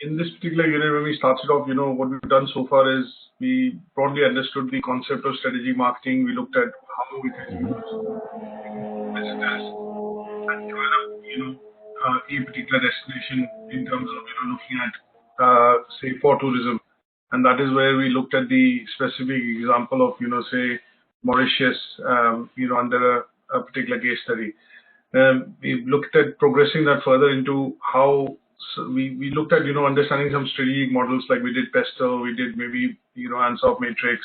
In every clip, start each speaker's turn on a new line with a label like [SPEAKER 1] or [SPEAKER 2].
[SPEAKER 1] in this particular unit, when we started off, what we've done so far is we broadly understood the concept of strategic marketing. We looked at how it has used visitors and develop, a particular destination in terms of, looking at, say, for tourism. And that is where we looked at the specific example of, say, Mauritius, under a particular case study. We looked at progressing that further into how we looked at, understanding some strategic models like we did Pesto, we did maybe, ATHE Matrix,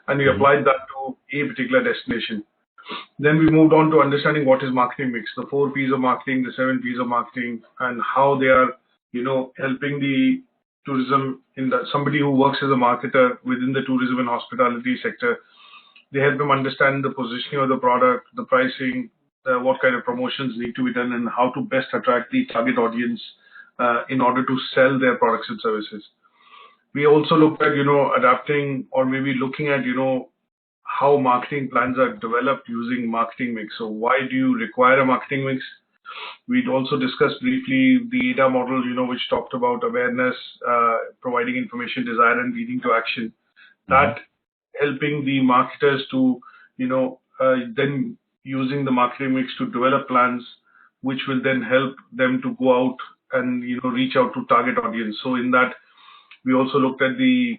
[SPEAKER 1] and we applied that to a particular destination. Then we moved on to understanding what is marketing mix, the 4 P's of marketing, the 7 P's of marketing, and how they are, helping the tourism somebody who works as a marketer within the tourism and hospitality sector. They help them understand the positioning of the product, the pricing, what kind of promotions need to be done, and how to best attract the target audience in order to sell their products and services. We also looked at, adapting or maybe looking at, how marketing plans are developed using marketing mix. So why do you require a marketing mix? We'd also discussed briefly the ATHE model, which talked about awareness, providing information, desire, and leading to action. That helping the marketers to, then using the marketing mix to develop plans, which will then help them to go out and, reach out to target audience. So in that, we also looked at the,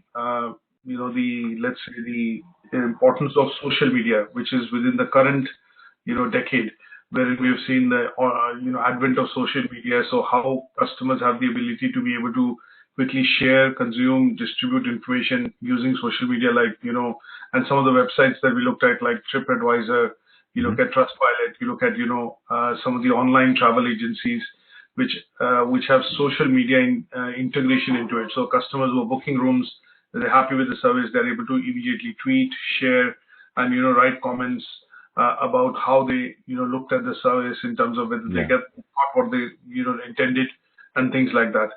[SPEAKER 1] let's say the importance of social media, which is within the current, decade, wherein we have seen the, advent of social media. So how customers have the ability to be able to quickly share, consume, distribute information using social media, like, and some of the websites that we looked at, like TripAdvisor, you look at Trustpilot, you look at, some of the online travel agencies, which have social media integration into it. So customers who are booking rooms, they're happy with the service, they're able to immediately tweet, share, and, write comments about how they, looked at the service in terms of whether they get what they, intended, and things like that.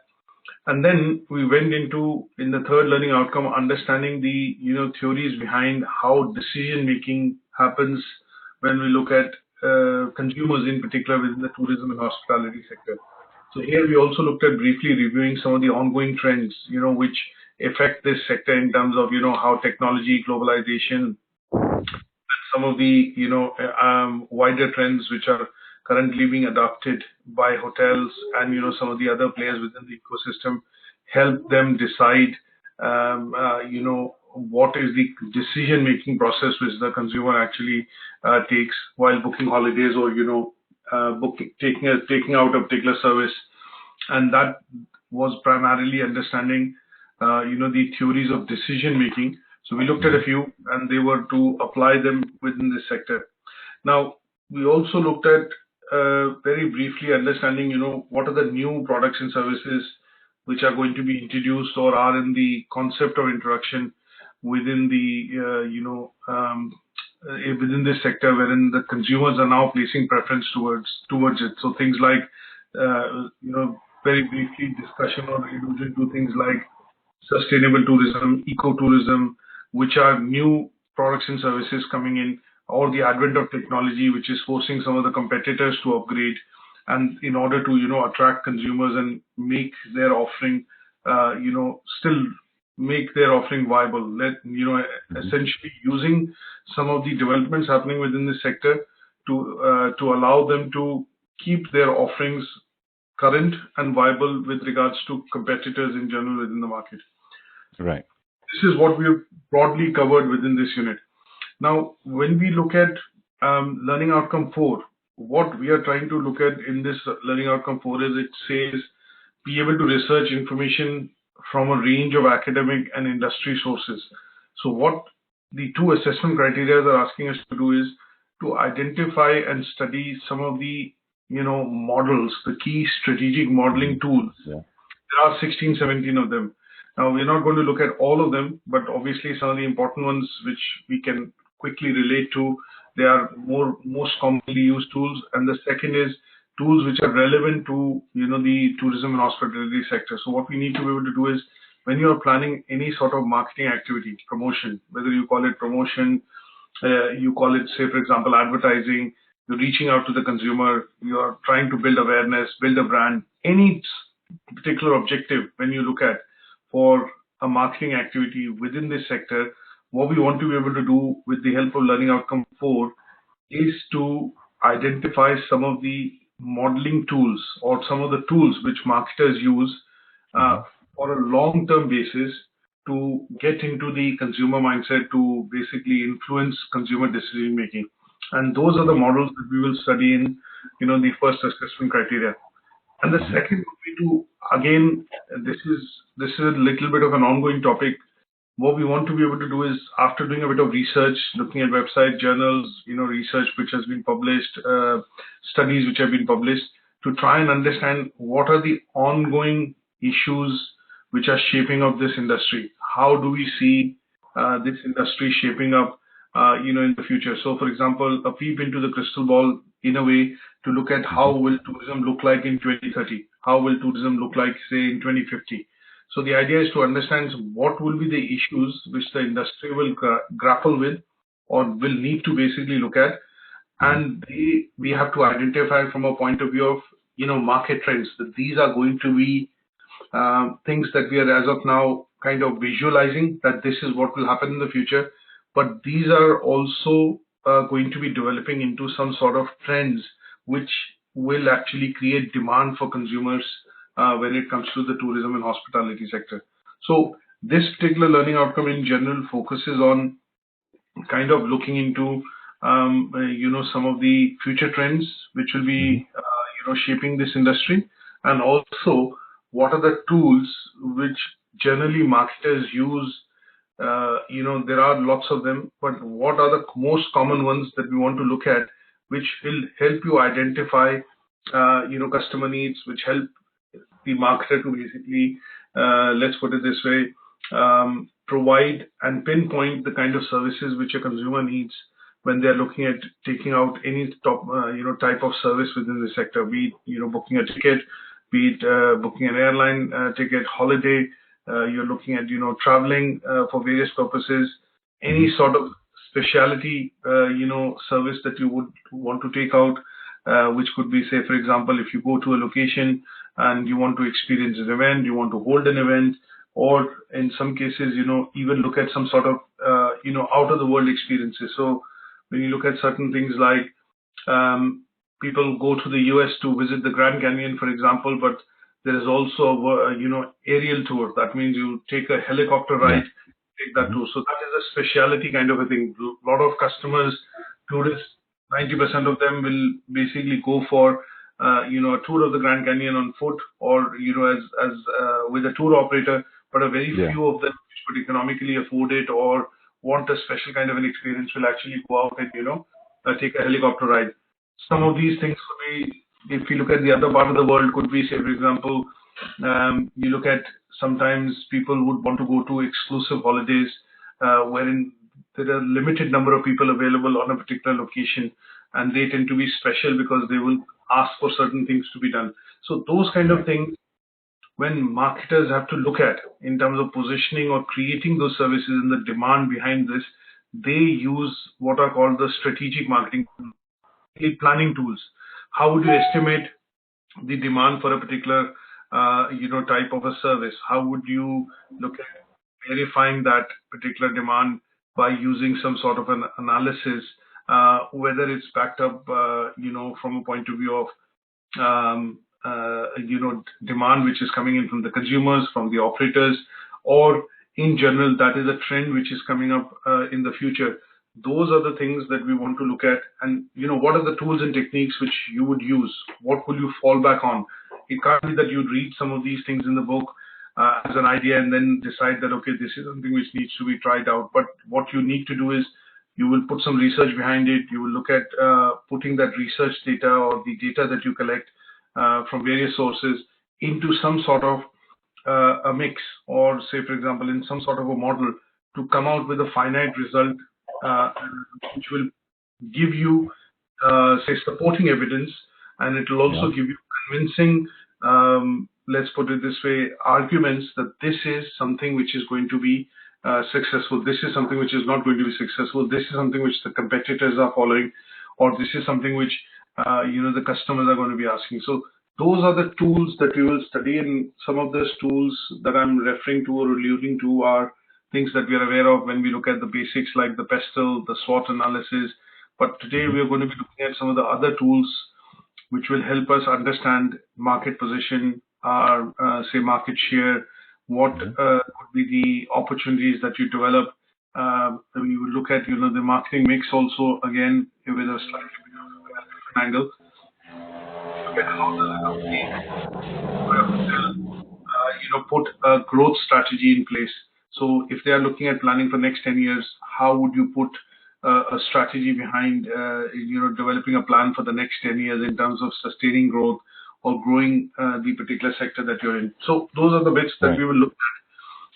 [SPEAKER 1] And then we went into, in the third learning outcome, understanding the, theories behind how decision making happens when we look at consumers in particular within the tourism and hospitality sector. So here we also looked at briefly reviewing some of the ongoing trends, which affect this sector in terms of, how technology, globalization, and some of the, wider trends which are currently being adopted by hotels and, some of the other players within the ecosystem, help them decide, what is the decision-making process which the consumer actually takes while booking holidays or, taking out a particular service. And that was primarily understanding, the theories of decision-making. So we looked at a few, and they were to apply them within this sector. Now, we also looked at very briefly understanding, what are the new products and services which are going to be introduced or are in the concept of introduction within the, within this sector, wherein the consumers are now placing preference towards it. So things like, very briefly discussion or allusion to things like sustainable tourism, eco-tourism, which are new products and services coming in, or the advent of technology, which is forcing some of the competitors to upgrade, and in order to, attract consumers and make their offering, still make their offering viable. Essentially using some of the developments happening within this sector to allow them to keep their offerings current and viable with regards to competitors in general within the market.
[SPEAKER 2] Right.
[SPEAKER 1] This is what we've broadly covered within this unit. Now, when we look at learning outcome 4, what we are trying to look at in this learning outcome 4 is it says be able to research information from a range of academic and industry sources. So what the 2 assessment criteria are asking us to do is to identify and study some of the, models, the key strategic modeling tools.
[SPEAKER 2] Yeah.
[SPEAKER 1] There are 16, 17 of them. Now, we're not going to look at all of them, but obviously some of the important ones which we can quickly relate to, they are most commonly used tools. And the second is tools which are relevant to, the tourism and hospitality sector. So what we need to be able to do is, when you are planning any sort of marketing activity, promotion, whether you call it promotion, you call it, say, for example, advertising, you're reaching out to the consumer, you're trying to build awareness, build a brand, any particular objective when you look at for a marketing activity within this sector, what we want to be able to do with the help of Learning Outcome 4 is to identify some of the modeling tools or some of the tools which marketers use for a long-term basis to get into the consumer mindset to basically influence consumer decision making. And those are the models that we will study in, the first assessment criteria. And the second would be to, again, this is a little bit of an ongoing topic. What we want to be able to do is, after doing a bit of research, looking at website journals, research which has been published, studies which have been published, to try and understand what are the ongoing issues which are shaping up this industry. How do we see this industry shaping up, in the future? So, for example, a peep into the crystal ball in a way to look at how will tourism look like in 2030? How will tourism look like, say, in 2050? So the idea is to understand what will be the issues which the industry will grapple with or will need to basically look at. And we have to identify from a point of view of, market trends, that these are going to be things that we are as of now kind of visualizing that this is what will happen in the future. But these are also going to be developing into some sort of trends which will actually create demand for consumers when it comes to the tourism and hospitality sector. So this particular learning outcome in general focuses on kind of looking into, some of the future trends which will be, shaping this industry, and also what are the tools which generally marketers use. There are lots of them, but what are the most common ones that we want to look at, which will help you identify, customer needs, which help the marketer to basically, let's put it this way, provide and pinpoint the kind of services which a consumer needs when they're looking at taking out any type of service within the sector, be it, booking a ticket, be it booking an airline ticket, holiday, you're looking at, traveling for various purposes, any sort of specialty, service that you would want to take out, which could be, say, for example, if you go to a location and you want to experience an event, you want to hold an event, or in some cases, even look at some sort of, out of the world experiences. So when you look at certain things like, people go to the US to visit the Grand Canyon, for example, but there is also a, aerial tour. That means you take a helicopter ride, take that tour. So that is a specialty kind of a thing. A lot of customers, tourists, 90% of them will basically go for, a tour of the Grand Canyon on foot or, as with a tour operator, but a very few of them which could economically afford it or want a special kind of an experience will actually go out and, take a helicopter ride. Some of these things could be, if you look at the other part of the world, could be, say, for example, you look at sometimes people would want to go to exclusive holidays, wherein there are a limited number of people available on a particular location, and they tend to be special because they will ask for certain things to be done. So those kind of things, when marketers have to look at in terms of positioning or creating those services and the demand behind this, they use what are called the strategic marketing planning tools. How would you estimate the demand for a particular, type of a service? How would you look at verifying that particular demand by using some sort of an analysis, whether it's backed up, from a point of view of, demand which is coming in from the consumers, from the operators, or in general, that is a trend which is coming up in the future. Those are the things that we want to look at. And, what are the tools and techniques which you would use? What will you fall back on? It can't be that you'd read some of these things in the book as an idea and then decide that, okay, this is something which needs to be tried out. But what you need to do is you will put some research behind it. You will look at putting that research data or the data that you collect from various sources into some sort of a mix, or say, for example, in some sort of a model to come out with a finite result, which will give you, say, supporting evidence, and it will also give you convincing, let's put it this way, arguments that this is something which is going to be successful, this is something which is not going to be successful, this is something which the competitors are following, or this is something which, the customers are going to be asking. So those are the tools that we will study, and some of those tools that I'm referring to or alluding to are things that we are aware of when we look at the basics like the PESTEL, the SWOT analysis. But today we are going to be looking at some of the other tools which will help us understand market position, our say market share, what could be the opportunities that you develop. We will look at the marketing mix also again with a slightly different angle. Look at how does a company put a growth strategy in place. So if they are looking at planning for next 10 years, how would you put a strategy behind developing a plan for the next 10 years in terms of sustaining growth or growing the particular sector that you're in? So those are the bits that we will look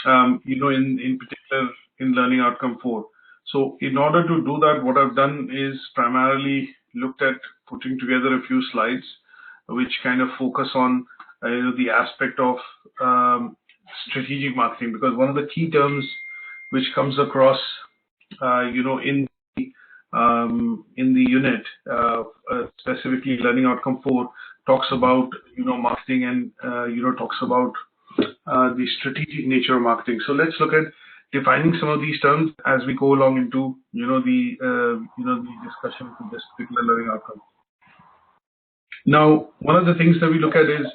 [SPEAKER 1] at, in particular in Learning Outcome 4. So in order to do that, what I've done is primarily looked at putting together a few slides which kind of focus on the aspect of strategic marketing, because one of the key terms which comes across in the unit, specifically Learning Outcome 4, talks about marketing and talks about the strategic nature of marketing. So let's look at defining some of these terms as we go along into the discussion for this particular learning outcome. Now, one of the things that we look at is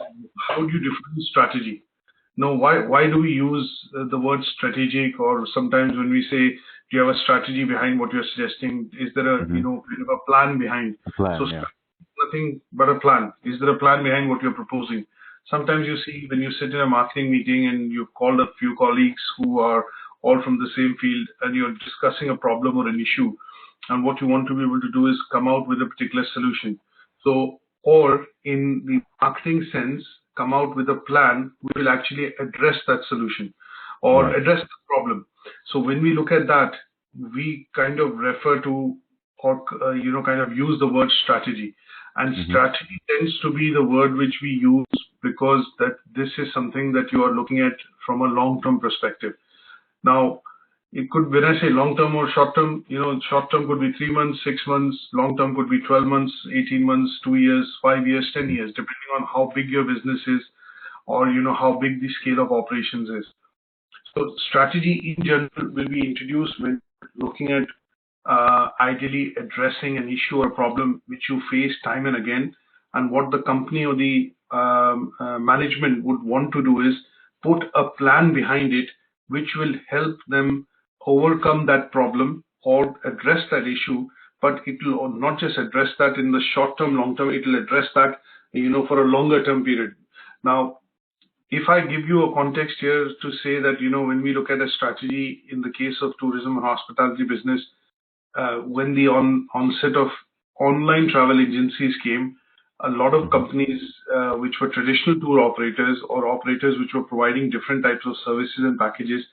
[SPEAKER 1] how do you define strategy? Now, why do we use the word strategic, or sometimes when we say, do you have a strategy behind what you're suggesting? Is there a kind of a plan behind? Nothing but a plan. Is there a plan behind what you're proposing? Sometimes you see when you sit in a marketing meeting and you've called a few colleagues who are all from the same field and you're discussing a problem or an issue, and what you want to be able to do is come out with a particular solution. So, or in the marketing sense, come out with a plan which will actually address that solution or address the problem. So when we look at that, we kind of refer to or kind of use the word strategy. And strategy tends to be the word which we use because that this is something that you are looking at from a long-term perspective. Now, it could, when I say long-term or short-term, short-term could be 3 months, 6 months, long-term could be 12 months, 18 months, 2 years, 5 years, 10 years, depending on how big your business is or, how big the scale of operations is. So strategy in general will be introduced when looking at ideally addressing an issue or problem which you face time and again, and what the company or the management would want to do is put a plan behind it which will help them overcome that problem or address that issue, but it will not just address that in the short term, long term, it will address that, for a longer term period. Now, if I give you a context here to say that, when we look at a strategy in the case of tourism and hospitality business, when the onset of online travel agencies came, a lot of companies which were traditional tour operators or operators which were providing different types of services and packages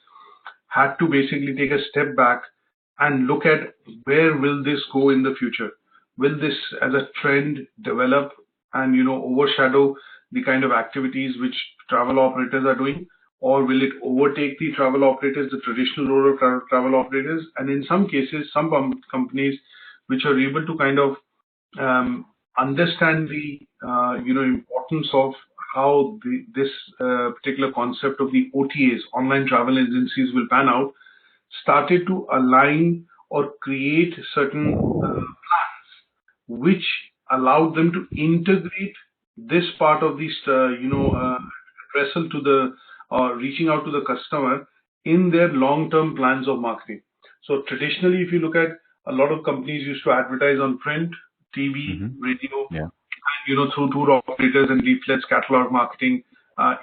[SPEAKER 1] had to basically take a step back and look at where will this go in the future? Will this as a trend develop and overshadow the kind of activities which travel operators are doing, or will it overtake the travel operators, the traditional role of travel operators? And in some cases, some companies which are able to kind of understand the importance of how this particular concept of the OTAs, online travel agencies, will pan out, started to align or create certain plans which allowed them to integrate this part of this addressal to the reaching out to the customer in their long-term plans of marketing. So traditionally, if you look at, a lot of companies used to advertise on print, TV, radio, and through tour operators and leaflets, catalog marketing,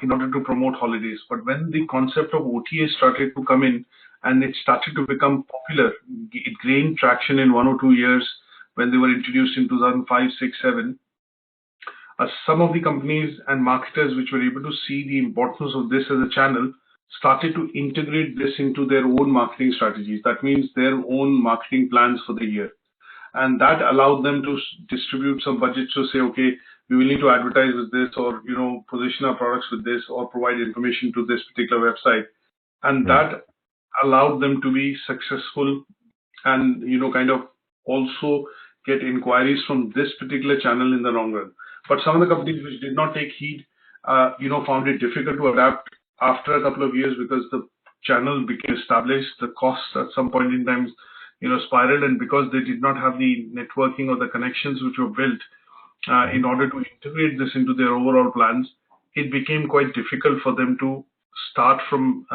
[SPEAKER 1] in order to promote holidays. But when the concept of OTA started to come in and it started to become popular, it gained traction in 1 or 2 years when they were introduced in 2005, 6, 7. Some of the companies and marketers which were able to see the importance of this as a channel started to integrate this into their own marketing strategies. That means their own marketing plans for the year. And that allowed them to distribute some budgets to say, okay, we will need to advertise with this, or, position our products with this, or provide information to this particular website. And that allowed them to be successful and, kind of also get inquiries from this particular channel in the long run. But some of the companies which did not take heed, found it difficult to adapt after a couple of years because the channel became established, the costs at some point in time, spiraled, and because they did not have the networking or the connections which were built in order to integrate this into their overall plans, it became quite difficult for them to start from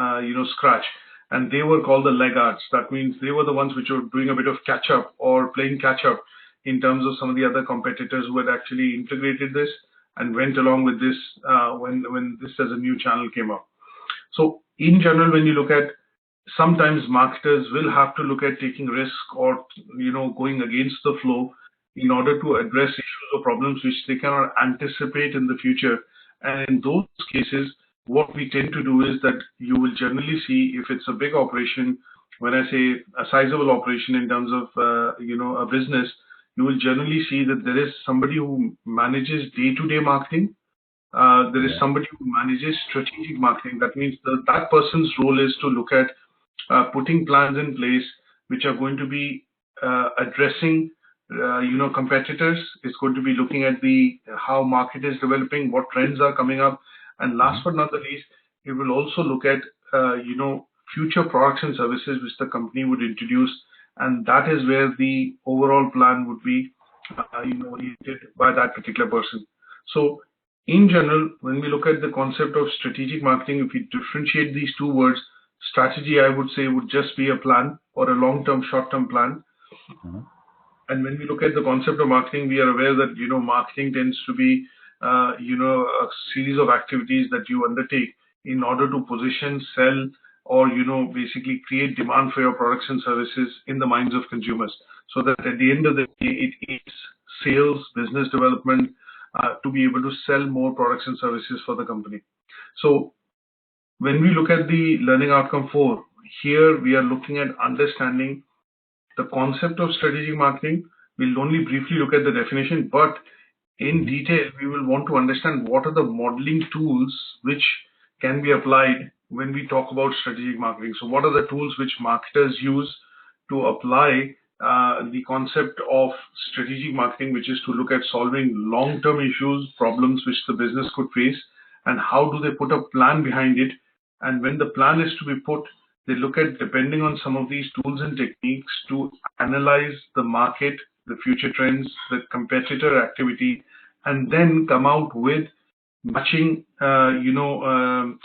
[SPEAKER 1] scratch. And they were called the laggards. That means they were the ones which were doing a bit of catch up or playing catch up in terms of some of the other competitors who had actually integrated this and went along with this when this as a new channel came up. So in general, when you look at, sometimes marketers will have to look at taking risk or going against the flow in order to address issues or problems which they cannot anticipate in the future. And in those cases, what we tend to do is that you will generally see, if it's a big operation, when I say a sizable operation in terms of a business, you will generally see that there is somebody who manages day-to-day marketing. There is somebody who manages strategic marketing. That means that person's role is to look at putting plans in place which are going to be addressing competitors. It's going to be looking at how market is developing, what trends are coming up, and last but not the least, it will also look at future products and services which the company would introduce, and that is where the overall plan would be oriented by that particular person. So in general, when we look at the concept of strategic marketing, if we differentiate these two words, strategy, I would say, would just be a plan or a long-term, short-term plan. And when we look at the concept of marketing, we are aware that, marketing tends to be, a series of activities that you undertake in order to position, sell, or, basically create demand for your products and services in the minds of consumers. So that at the end of the day, it is sales, business development, to be able to sell more products and services for the company. So when we look at the learning outcome 4, here we are looking at understanding the concept of strategic marketing. We'll only briefly look at the definition, but in detail, we will want to understand what are the modeling tools which can be applied when we talk about strategic marketing. So what are the tools which marketers use to apply the concept of strategic marketing, which is to look at solving long-term issues, problems which the business could face, and how do they put a plan behind it. And when the plan is to be put, they look at, depending on some of these tools and techniques, to analyze the market, the future trends, the competitor activity, and then come out with matching, then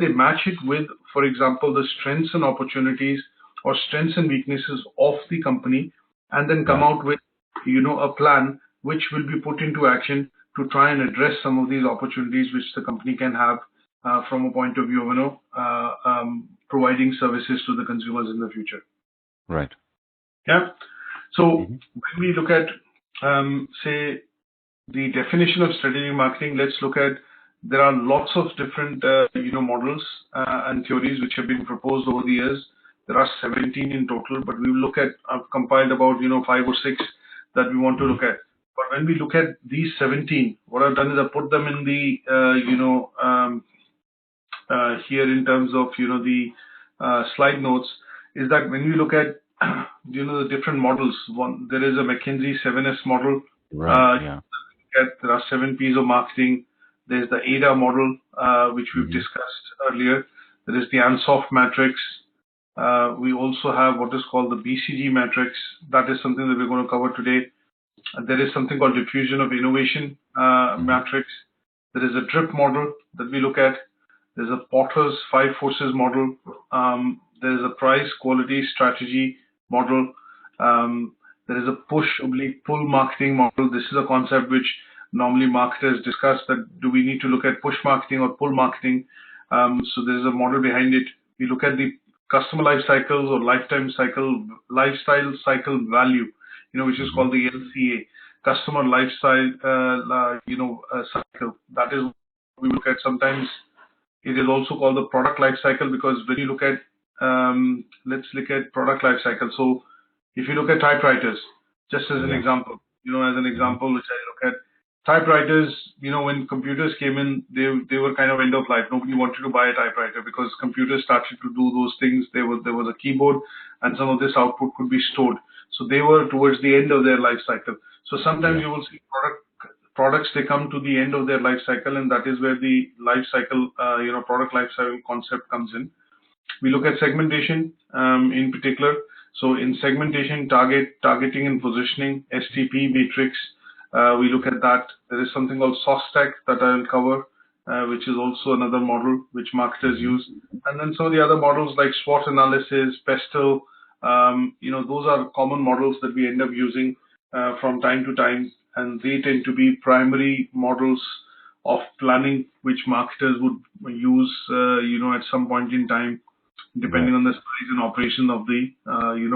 [SPEAKER 1] they match it with, for example, the strengths and opportunities or strengths and weaknesses of the company, and then come out with, a plan which will be put into action to try and address some of these opportunities which the company can have from a point of view of, providing services to the consumers in the future.
[SPEAKER 2] Right.
[SPEAKER 1] Yeah. So when we look at, say, the definition of strategic marketing, let's look at, there are lots of different, models and theories which have been proposed over the years. There are 17 in total, but we will look at, I've compiled about, 5 or 6 that we want to look at. But when we look at these 17, what I've done is I put them in the, here in terms of, the slide notes, is that when we look at, the different models, there is a McKinsey 7S model.
[SPEAKER 2] Right.
[SPEAKER 1] There are 7 P's of marketing. There's the ATHE model, which we've discussed earlier. There is the ANSOF matrix. We also have what is called the BCG matrix. That is something that we're going to cover today. There is something called diffusion of innovation matrix. There is a DRIP model that we look at. There's a Potter's 5 forces model. There is a price quality strategy model. There is a push/pull marketing model. This is a concept which normally marketers discuss, that do we need to look at push marketing or pull marketing? So there is a model behind it. We look at the customer life cycles or lifestyle cycle value, which is called the LCA, customer lifestyle, cycle. That is what we look at. Sometimes it is also called the product life cycle, because when you look at, let's look at product life cycle. So if you look at typewriters, just as an example, which I look at, typewriters, when computers came in, they were kind of end of life. Nobody wanted to buy a typewriter because computers started to do those things. There was a keyboard, and some of this output could be stored. So they were towards the end of their life cycle. So sometimes you will see products, they come to the end of their life cycle, and that is where the life cycle, product life cycle concept comes in. We look at segmentation in particular. So in segmentation, targeting and positioning, STP matrix, we look at that. There is something called SOSTAC that I will cover, which is also another model which marketers use. And then some of the other models like SWOT analysis, PESTEL, those are common models that we end up using from time to time, and they tend to be primary models of planning which marketers would use, at some point in time, depending on the size and operation of the,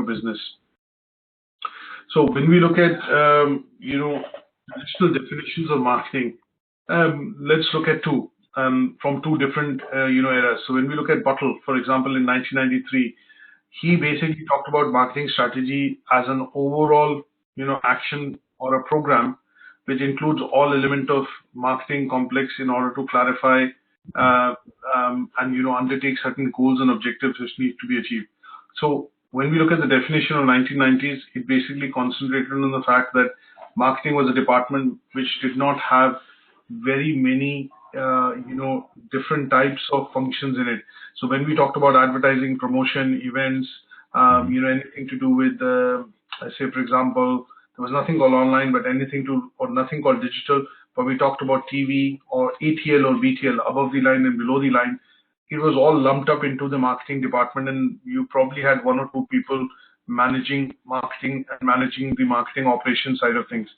[SPEAKER 1] business. So when we look at, traditional definitions of marketing, let's look at two from two different, eras. So when we look at Buttle, for example, in 1993, he basically talked about marketing strategy as an overall, action or a program which includes all element of marketing complex in order to clarify and undertake certain goals and objectives which need to be achieved. So when we look at the definition of 1990s, it basically concentrated on the fact that marketing was a department which did not have very many different types of functions in it. So when we talked about advertising, promotion, events, anything to do with, say for example, there was nothing called online, but nothing called digital. But we talked about TV or ATL or BTL, above the line and below the line. It was all lumped up into the marketing department, and you probably had one or two people managing marketing and managing the marketing operations side of things.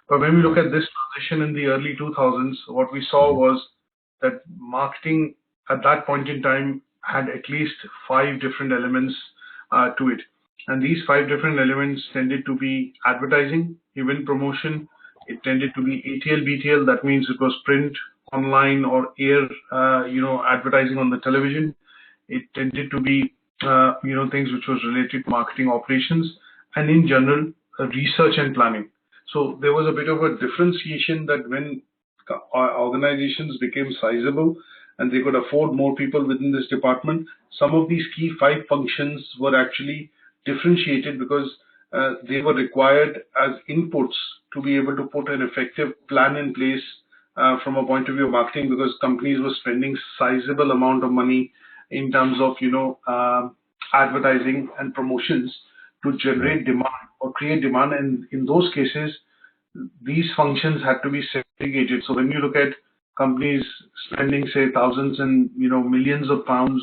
[SPEAKER 1] But when we look at this transition in the early 2000s, what we saw was that marketing at that point in time had at least 5 different elements to it. And these 5 different elements tended to be advertising, event promotion. It tended to be ATL, BTL. That means it was print, online, or air, advertising on the television. It tended to be, things which was related to marketing operations, and in general, research and planning. So there was a bit of a differentiation that when organizations became sizable and they could afford more people within this department, some of these key 5 functions were actually differentiated because they were required as inputs to be able to put an effective plan in place from a point of view of marketing, because companies were spending sizable amount of money in terms of advertising and promotions to generate demand or create demand, and in those cases these functions had to be segregated. So when you look at companies spending, say, thousands and millions of pounds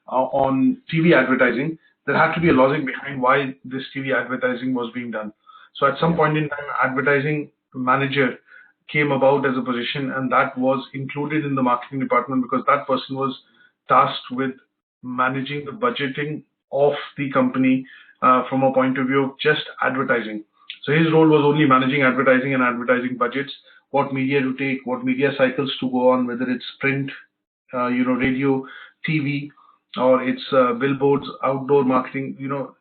[SPEAKER 1] on TV advertising, there had to be a logic behind why this TV advertising was being done. So at some point in time, advertising manager came about as a position, and that was included in the marketing department because that person was tasked with managing the budgeting of the company from a point of view of just advertising. So his role was only managing advertising and advertising budgets, what media to take, what media cycles to go on, whether it's print, radio, TV, or it's billboards, outdoor marketing,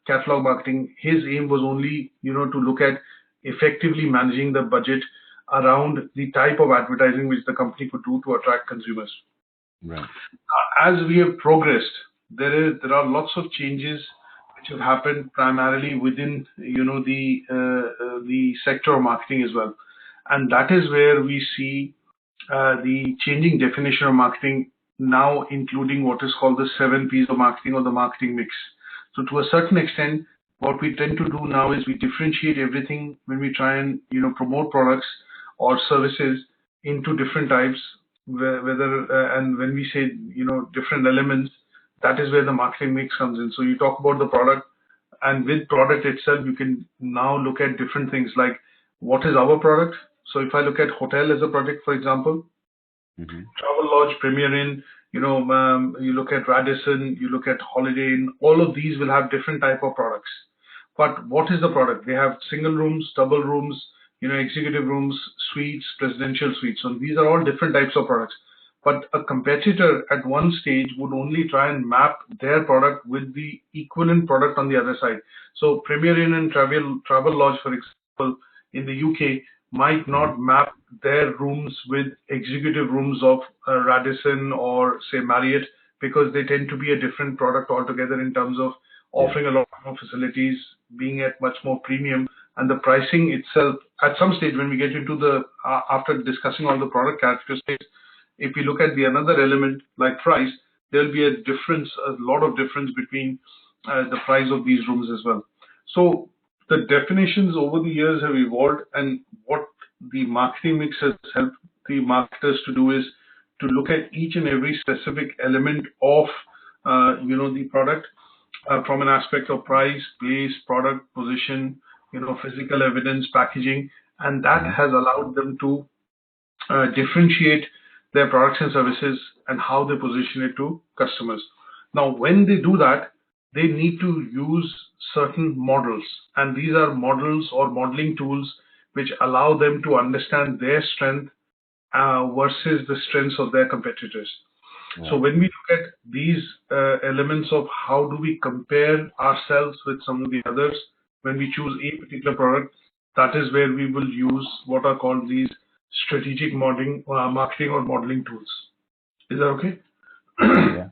[SPEAKER 1] catalog marketing. His aim was only, to look at effectively managing the budget around the type of advertising which the company could do to attract consumers.
[SPEAKER 2] Right.
[SPEAKER 1] As we have progressed, there are lots of changes which have happened primarily within, the sector of marketing as well, and that is where we see the changing definition of marketing now, including what is called the 7 P's of marketing or the marketing mix. So to a certain extent, what we tend to do now is we differentiate everything when we try and promote products or services into different types, and when we say different elements, that is where the marketing mix comes in. So you talk about the product, and with product itself, you can now look at different things like what is our product. So if I look at hotel as a product, for example, Travel Lodge, Premier Inn, you look at Radisson, you look at Holiday Inn, all of these will have different type of products. But what is the product? They have single rooms, double rooms, executive rooms, suites, presidential suites. So these are all different types of products. But a competitor at one stage would only try and map their product with the equivalent product on the other side. So Premier Inn and Travel Lodge, for example, in the UK, might not map their rooms with executive rooms of Radisson or, say, Marriott, because they tend to be a different product altogether in terms of offering a lot more facilities, being at much more premium, And the pricing itself, at some stage when we get into the, after discussing all the product characteristics, if we look at the another element like price, there'll be a difference, a lot of difference between the price of these rooms as well. So the definitions over the years have evolved, and what the marketing mix has helped the marketers to do is to look at each and every specific element of the product from an aspect of price, place, product, position, physical evidence, packaging, and that has allowed them to differentiate their products and services and how they position it to customers. Now, when they do that, they need to use certain models, and these are models or modeling tools which allow them to understand their strength versus the strengths of their competitors. So when we look at these elements of how do we compare ourselves with some of the others, when we choose a particular product, that is where we will use what are called these strategic marketing or modeling tools. Is that okay?
[SPEAKER 2] Yeah.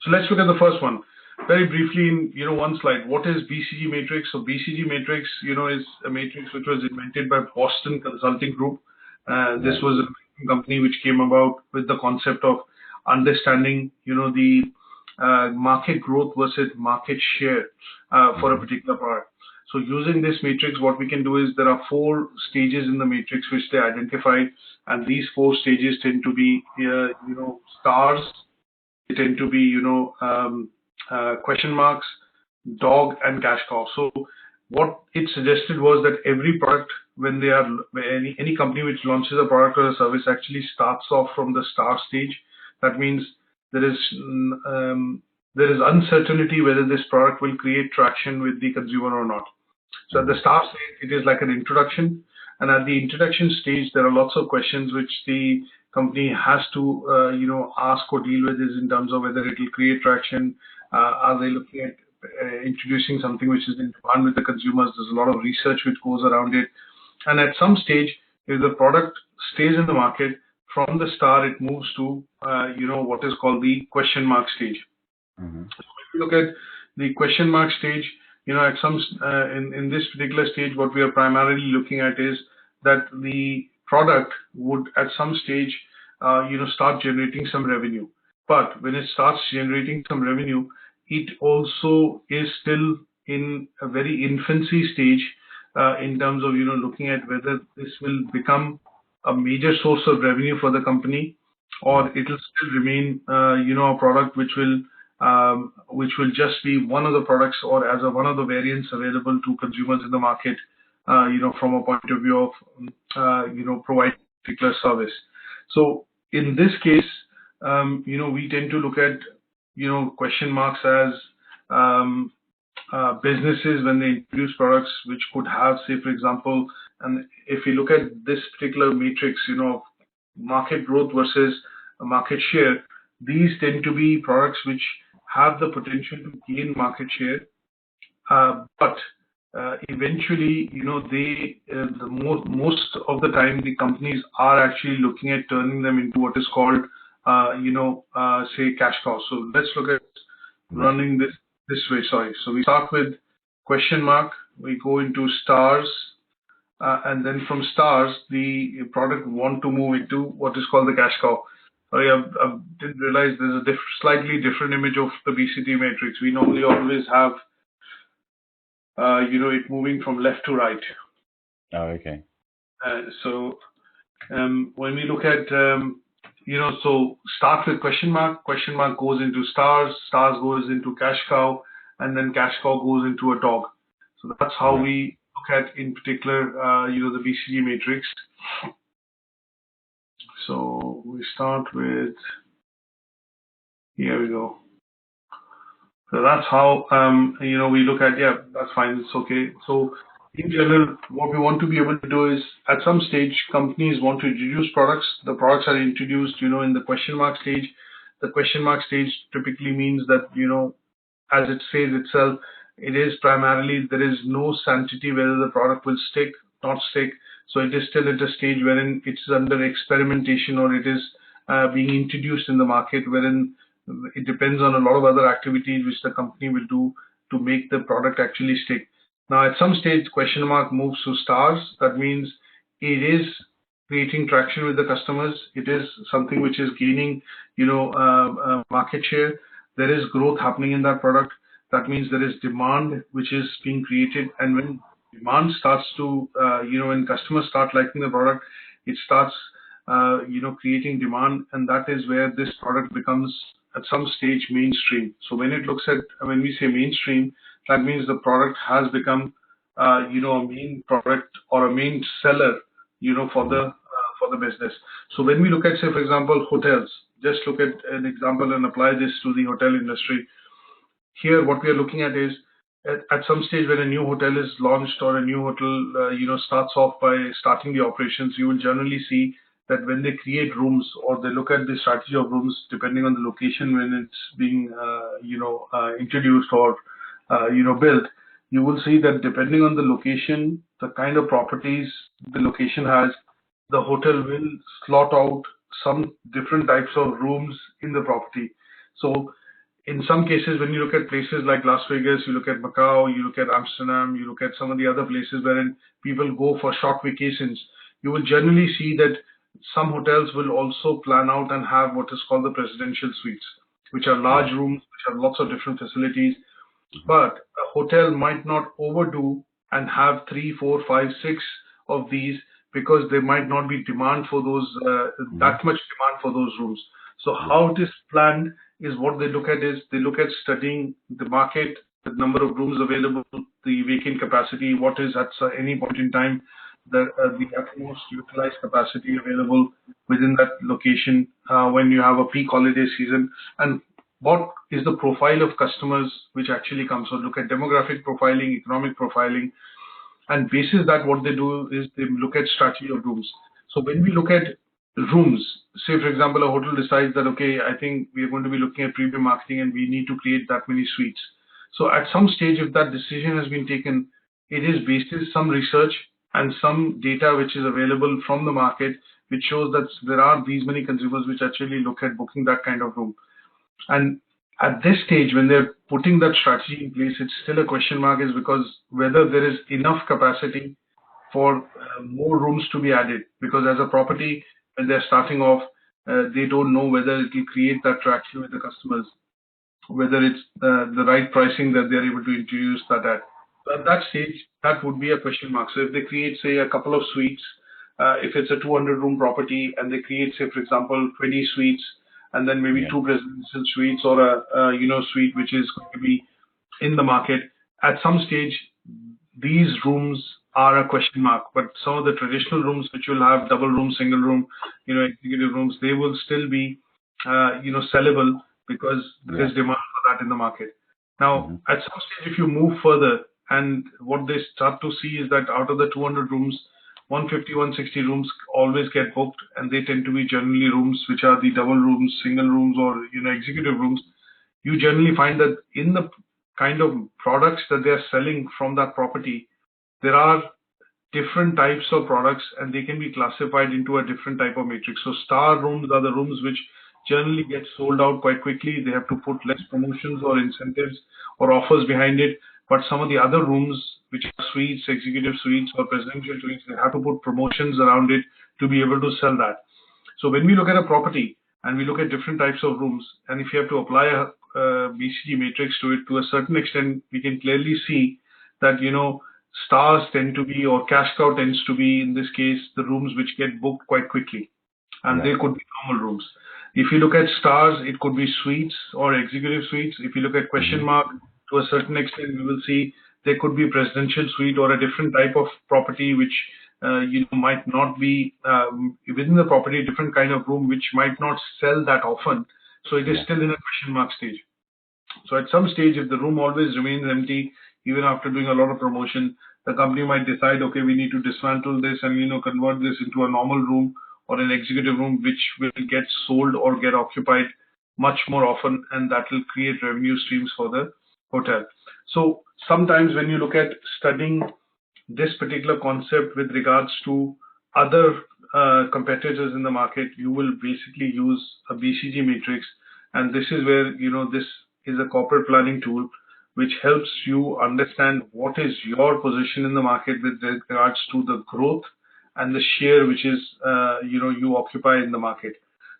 [SPEAKER 1] So let's look at the first one. Very briefly in one slide, what is BCG Matrix? So BCG Matrix, is a matrix which was invented by Boston Consulting Group. This was a company which came about with the concept of understanding, the market growth versus market share for a particular product. So using this matrix, what we can do is there are 4 stages in the matrix which they identified, and these 4 stages tend to be, stars. They tend to be, question marks, dog, and cash cow. So what it suggested was that every product, when they are any company which launches a product or a service actually starts off from the star stage. That means there is uncertainty whether this product will create traction with the consumer or not. So at the star stage, it is like an introduction, and at the introduction stage, there are lots of questions which the company has to ask or deal with, is in terms of whether it will create traction. Are they looking at introducing something which is in demand with the consumers? There's a lot of research which goes around it. And at some stage, if the product stays in the market, from the star, it moves to, what is called the question mark stage. So if you look at the question mark stage, at some, in this particular stage, what we are primarily looking at is that the product would at some stage, start generating some revenue. But when it starts generating some revenue, it also is still in a very infancy stage in terms of, looking at whether this will become a major source of revenue for the company, or it will still remain, a product which will just be one of the products or as one of the variants available to consumers in the market, from a point of view of, providing a particular service. So in this case, we tend to look at, question marks as businesses when they introduce products which could have, say, for example, and if you look at this particular matrix, market growth versus market share, these tend to be products which have the potential to gain market share, but eventually, most of the time, the companies are actually looking at turning them into what is called, say, cash cows. So let's look at running this way. Sorry. So we start with question mark. We go into stars, and then from stars, the product want to move into what is called the cash cow. Sorry, I didn't realize there's a slightly different image of the BCG matrix. We normally always have, it moving from left to right.
[SPEAKER 2] Oh, okay.
[SPEAKER 1] So when we look at, so start with question mark goes into stars goes into cash cow, and then cash cow goes into a dog. So that's how we look at, in particular, the BCG matrix. So we start with, here we go. So that's how, we look at, that's fine, it's okay. So in general, what we want to be able to do is, at some stage, companies want to introduce products. The products are introduced, in the question mark stage. The question mark stage typically means that, as it says itself, it is primarily, there is no certainty whether the product will stick, not stick. So it is still at a stage wherein it's under experimentation, or it is being introduced in the market, wherein it depends on a lot of other activities which the company will do to make the product actually stick. Now, at some stage, question mark moves to stars. That means it is creating traction with the customers. It is something which is gaining, market share. There is growth happening in that product. That means there is demand which is being created. And when demand starts to, when customers start liking the product, it starts, creating demand. And that is where this product becomes at some stage mainstream. So when when we say mainstream, that means the product has become, a main product or a main seller, for the business. So when we look at, say, for example, hotels, just look at an example and apply this to the hotel industry. Here, what we are looking at is at some stage when a new hotel is launched or a new hotel, starts off by starting the operations, you will generally see that when they create rooms or they look at the strategy of rooms, depending on the location when it's being, introduced or, built, you will see that depending on the location, the kind of properties the location has, the hotel will slot out some different types of rooms in the property. So in some cases, when you look at places like Las Vegas, you look at Macau, you look at Amsterdam, you look at some of the other places wherein people go for short vacations, you will generally see that some hotels will also plan out and have what is called the presidential suites, which are large rooms, which have lots of different facilities. But a hotel might not overdo and have 3, 4, 5, 6 of these because there might not be demand for those, that much demand for those rooms. So how it is planned is what they look at is they look at studying the market, the number of rooms available, the vacant capacity, what is at any point in time the utmost utilized capacity available within that location when you have a peak holiday season, and what is the profile of customers which actually come. So look at demographic profiling, economic profiling, and basis that what they do is they look at strategy of rooms. So when we look at rooms, say for example, a hotel decides that, okay, I think we are going to be looking at premium marketing and we need to create that many suites. So at some stage, if that decision has been taken, it is based on some research and some data which is available from the market, which shows that there are these many consumers which actually look at booking that kind of room. And at this stage, when they're putting that strategy in place, it's still a question mark, is because whether there is enough capacity for more rooms to be added. Because as a property, when they're starting off, they don't know whether it will create that traction with the customers, whether it's the right pricing that they're able to introduce that at. So at that stage, that would be a question mark. So if they create, say, a couple of suites, if it's a 200-room property and they create, say, for example, 20 suites, and then maybe 2 presidential suites or a suite which is going to be in the market, at some stage, these rooms are a question mark. But some of the traditional rooms which will have double room, single room, executive rooms, they will still be, sellable because there is demand for that in the market. Now, at some stage, if you move further, and what they start to see is that out of the 200 rooms, 150, 160 rooms always get booked, and they tend to be generally rooms which are the double rooms, single rooms, or executive rooms. You generally find that in the kind of products that they are selling from that property, there are different types of products, and they can be classified into a different type of matrix. So star rooms are the rooms which generally get sold out quite quickly. They have to put less promotions or incentives or offers behind it. But some of the other rooms, which are suites, executive suites or presidential suites, they have to put promotions around it to be able to sell that. So when we look at a property and we look at different types of rooms, and if you have to apply a BCG matrix to it to a certain extent, we can clearly see that, stars tend to be, or cash cow tends to be, in this case, the rooms which get booked quite quickly. And they could be normal rooms. If you look at stars, it could be suites or executive suites. If you look at question mark, to a certain extent, we will see there could be presidential suite or a different type of property which might not be within the property, a different kind of room which might not sell that often. So it is still in a question mark stage. So at some stage, if the room always remains empty, even after doing a lot of promotion, the company might decide, okay, we need to dismantle this and convert this into a normal room or an executive room which will get sold or get occupied much more often, and that will create revenue streams for the hotel. So sometimes when you look at studying this particular concept with regards to other competitors in the market, you will basically use a BCG matrix, and this is where this is a corporate planning tool which helps you understand what is your position in the market with regards to the growth and the share which is, you occupy in the market.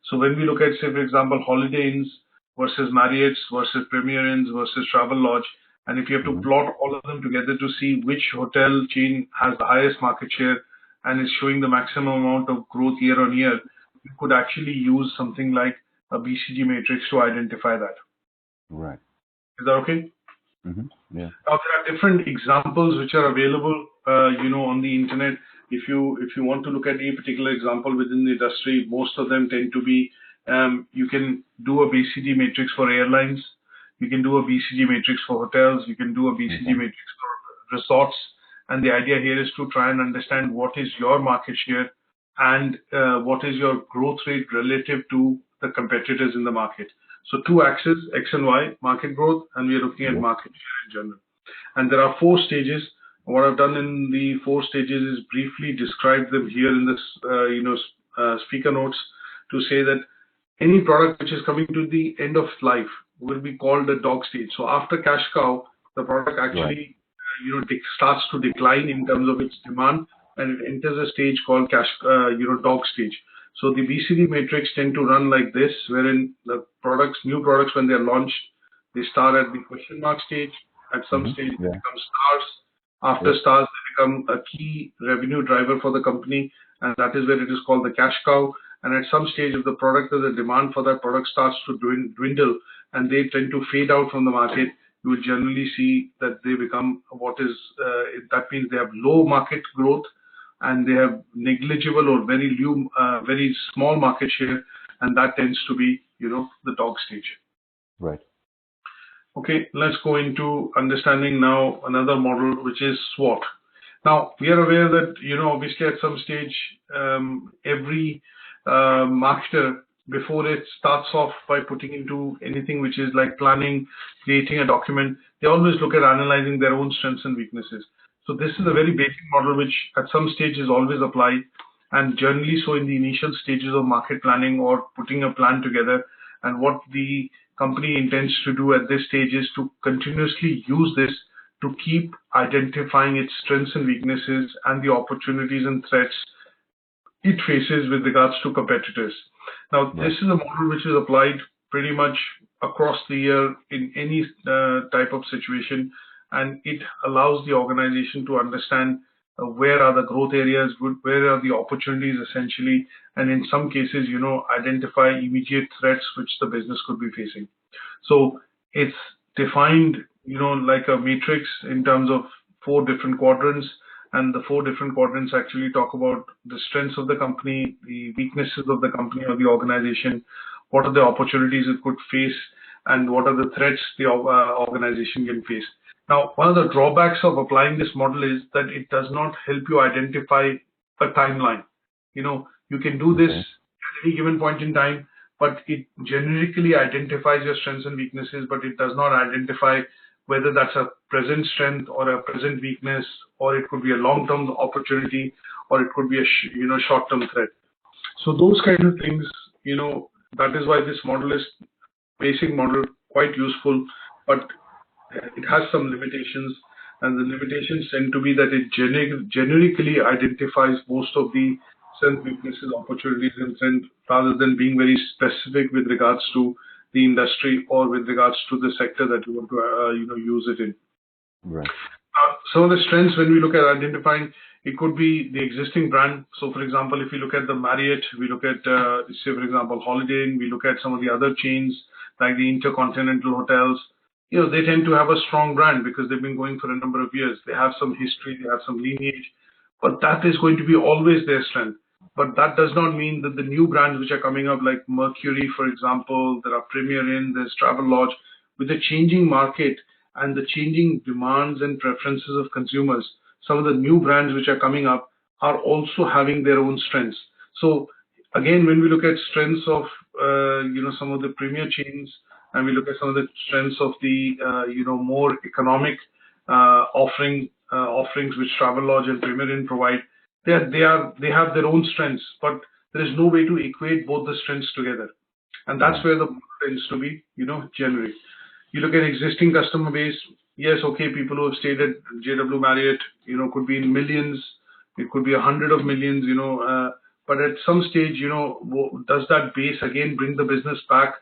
[SPEAKER 1] So when we look at, say, for example, Holiday Inns versus Marriott's versus Premier Inns versus Travel Lodge, and if you have to plot all of them together to see which hotel chain has the highest market share and is showing the maximum amount of growth year on year, you could actually use something like a BCG matrix to identify that.
[SPEAKER 2] Right.
[SPEAKER 1] Is that okay?
[SPEAKER 2] Yeah.
[SPEAKER 1] Now there are different examples which are available, on the internet. If you want to look at a particular example within the industry, most of them tend to be, you can do a BCG matrix for airlines, you can do a BCG matrix for hotels, you can do a BCG matrix for resorts, and the idea here is to try and understand what is your market share and what is your growth rate relative to the competitors in the market. So two axes, X and Y, market growth, and we are looking at market share in general. And there are 4 stages. What I've done in the 4 stages is briefly describe them here in this, speaker notes, to say that any product which is coming to the end of life will be called a dog stage. So after cash cow, the product actually, starts to decline in terms of its demand, and it enters a stage called dog stage. So the BCG matrix tend to run like this, wherein the new products, when they're launched, they start at the question mark stage. At some stage, they become stars. After stars, they become a key revenue driver for the company, and that is where it is called the cash cow. And at some stage, if the product or the demand for that product starts to dwindle, and they tend to fade out from the market, you will generally see that they become that means they have low market growth, and they have negligible or very small market share, and that tends to be, the dog stage.
[SPEAKER 2] Right.
[SPEAKER 1] Okay, let's go into understanding now another model, which is SWOT. Now, we are aware that, obviously at some stage, every marketer, before it starts off by putting into anything which is like planning, creating a document, they always look at analyzing their own strengths and weaknesses. So this is a very basic model which at some stage is always applied, and generally so in the initial stages of market planning or putting a plan together. And what the company intends to do at this stage is to continuously use this to keep identifying its strengths and weaknesses and the opportunities and threats it faces with regards to competitors. Now, this is a model which is applied pretty much across the year in any type of situation, and it allows the organization to understand where are the growth areas, where are the opportunities essentially, and in some cases, identify immediate threats which the business could be facing. So it's defined, like a matrix in terms of 4 different quadrants, and the 4 different quadrants actually talk about the strengths of the company, the weaknesses of the company or the organization, what are the opportunities it could face, and what are the threats the organization can face. Now, one of the drawbacks of applying this model is that it does not help you identify a timeline. You can do this at any given point in time, but it generically identifies your strengths and weaknesses, but it does not identify whether that's a present strength or a present weakness, or it could be a long-term opportunity, or it could be a short-term threat. So those kind of things, that is why this model is basic model, quite useful, but it has some limitations, and the limitations tend to be that it generically identifies most of the strengths, weaknesses, opportunities, and strengths, rather than being very specific with regards to the industry or with regards to the sector that you want to use it in.
[SPEAKER 2] Right.
[SPEAKER 1] Some of the strengths, when we look at identifying, it could be the existing brand. So, for example, if we look at the Marriott, we look at, say, for example, Holiday Inn, we look at some of the other chains like the Intercontinental Hotels. They tend to have a strong brand because they've been going for a number of years. They have some history, they have some lineage, but that is going to be always their strength. But that does not mean that the new brands which are coming up, like Mercury, for example, there are Premier Inn, there's Travel Lodge, with the changing market and the changing demands and preferences of consumers, some of the new brands which are coming up are also having their own strengths. So again, when we look at strengths of some of the premier chains, and we look at some of the strengths of the more economic offerings which Travel Lodge and Premier Inn provide, they have their own strengths, but there is no way to equate both the strengths together, and that's where the model tends to be generic. You look at existing customer base, yes, okay, people who have stayed at JW Marriott, could be in millions, it could be 100 of millions, but at some stage, does that base again bring the business back?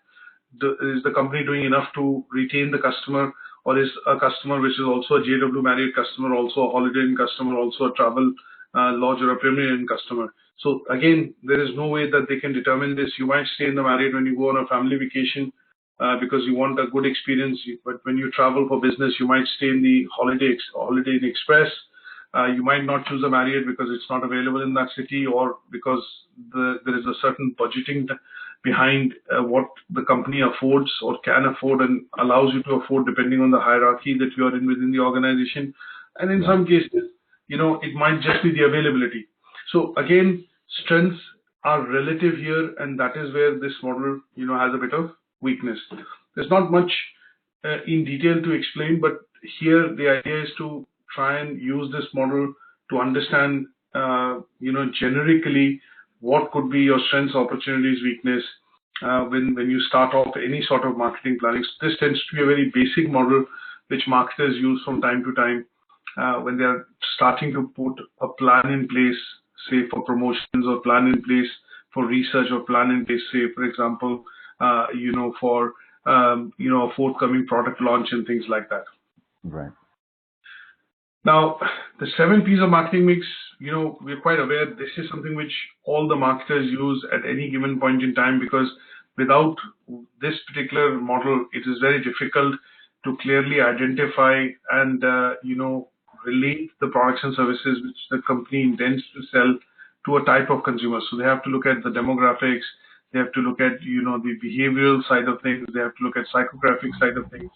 [SPEAKER 1] Is the company doing enough to retain the customer, or is a customer which is also a JW Marriott customer, also a Holiday Inn customer, also a travel lodge or a Premier Inn customer? So again, there is no way that they can determine this. You might stay in the Marriott when you go on a family vacation because you want a good experience, but when you travel for business, you might stay in the Holiday Inn Express. You might not choose a Marriott because it's not available in that city, or because there is a certain budgeting behind what the company affords or can afford and allows you to afford depending on the hierarchy that you are in within the organization. And in some cases, it might just be the availability. So again, strengths are relative here, and that is where this model, has a bit of weakness. There's not much in detail to explain, but here the idea is to try and use this model to understand, generically what could be your strengths, opportunities, weakness when you start off any sort of marketing planning. So this tends to be a very basic model which marketers use from time to time when they are starting to put a plan in place, say for promotions, or plan in place for research, or plan in place, say for example, for a forthcoming product launch and things like that.
[SPEAKER 2] Right.
[SPEAKER 1] Now, the 7 P's of marketing mix, we're quite aware this is something which all the marketers use at any given point in time, because without this particular model, it is very difficult to clearly identify and, relate the products and services which the company intends to sell to a type of consumer. So they have to look at the demographics, they have to look at, the behavioral side of things, they have to look at psychographic side of things.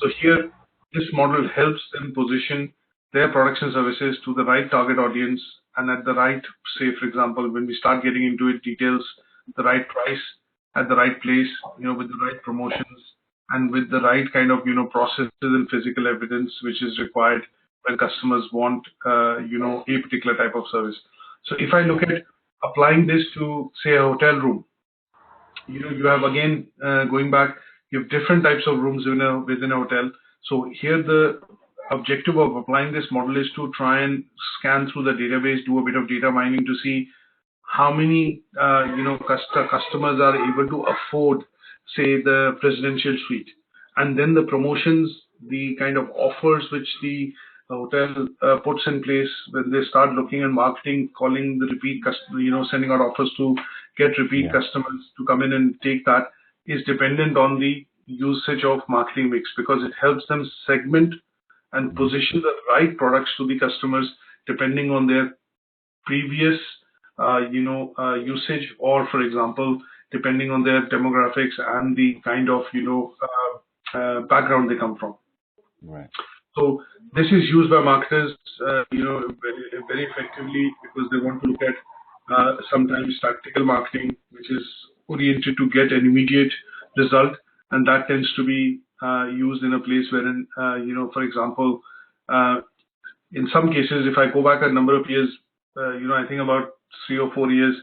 [SPEAKER 1] So here, this model helps them position their products and services to the right target audience, and at the right, say for example, when we start getting into it details, the right price at the right place, with the right promotions and with the right kind of, processes and physical evidence which is required when customers want, a particular type of service. So if I look at applying this to, say, a hotel room, you have again, going back, you have different types of rooms within a hotel. So here the objective of applying this model is to try and scan through the database, do a bit of data mining to see how many customers are able to afford, say, the presidential suite, and then the promotions, the kind of offers which the hotel puts in place when they start looking at marketing, calling the repeat customer, sending out offers to get repeat customers to come in and take that, is dependent on the usage of marketing mix, because it helps them segment and position the right products to the customers depending on their previous usage, or for example, depending on their demographics and the kind of background they come from.
[SPEAKER 2] Right.
[SPEAKER 1] So this is used by marketers very effectively, because they want to look at sometimes tactical marketing, which is oriented to get an immediate result, and that tends to be used in a place wherein, for example, in some cases, if I go back a number of years, I think about 3 or 4 years,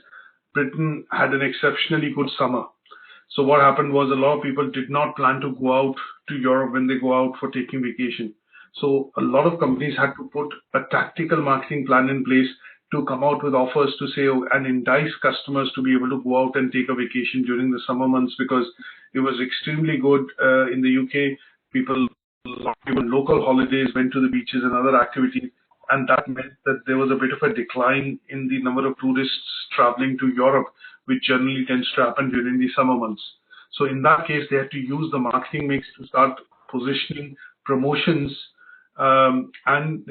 [SPEAKER 1] Britain had an exceptionally good summer. So what happened was a lot of people did not plan to go out to Europe when they go out for taking vacation. So a lot of companies had to put a tactical marketing plan in place to come out with offers to say and entice customers to be able to go out and take a vacation during the summer months, because it was extremely good in the UK. People, local holidays, went to the beaches and other activities, and that meant that there was a bit of a decline in the number of tourists traveling to Europe, which generally tends to happen during the summer months. So in that case, they had to use the marketing mix to start positioning promotions and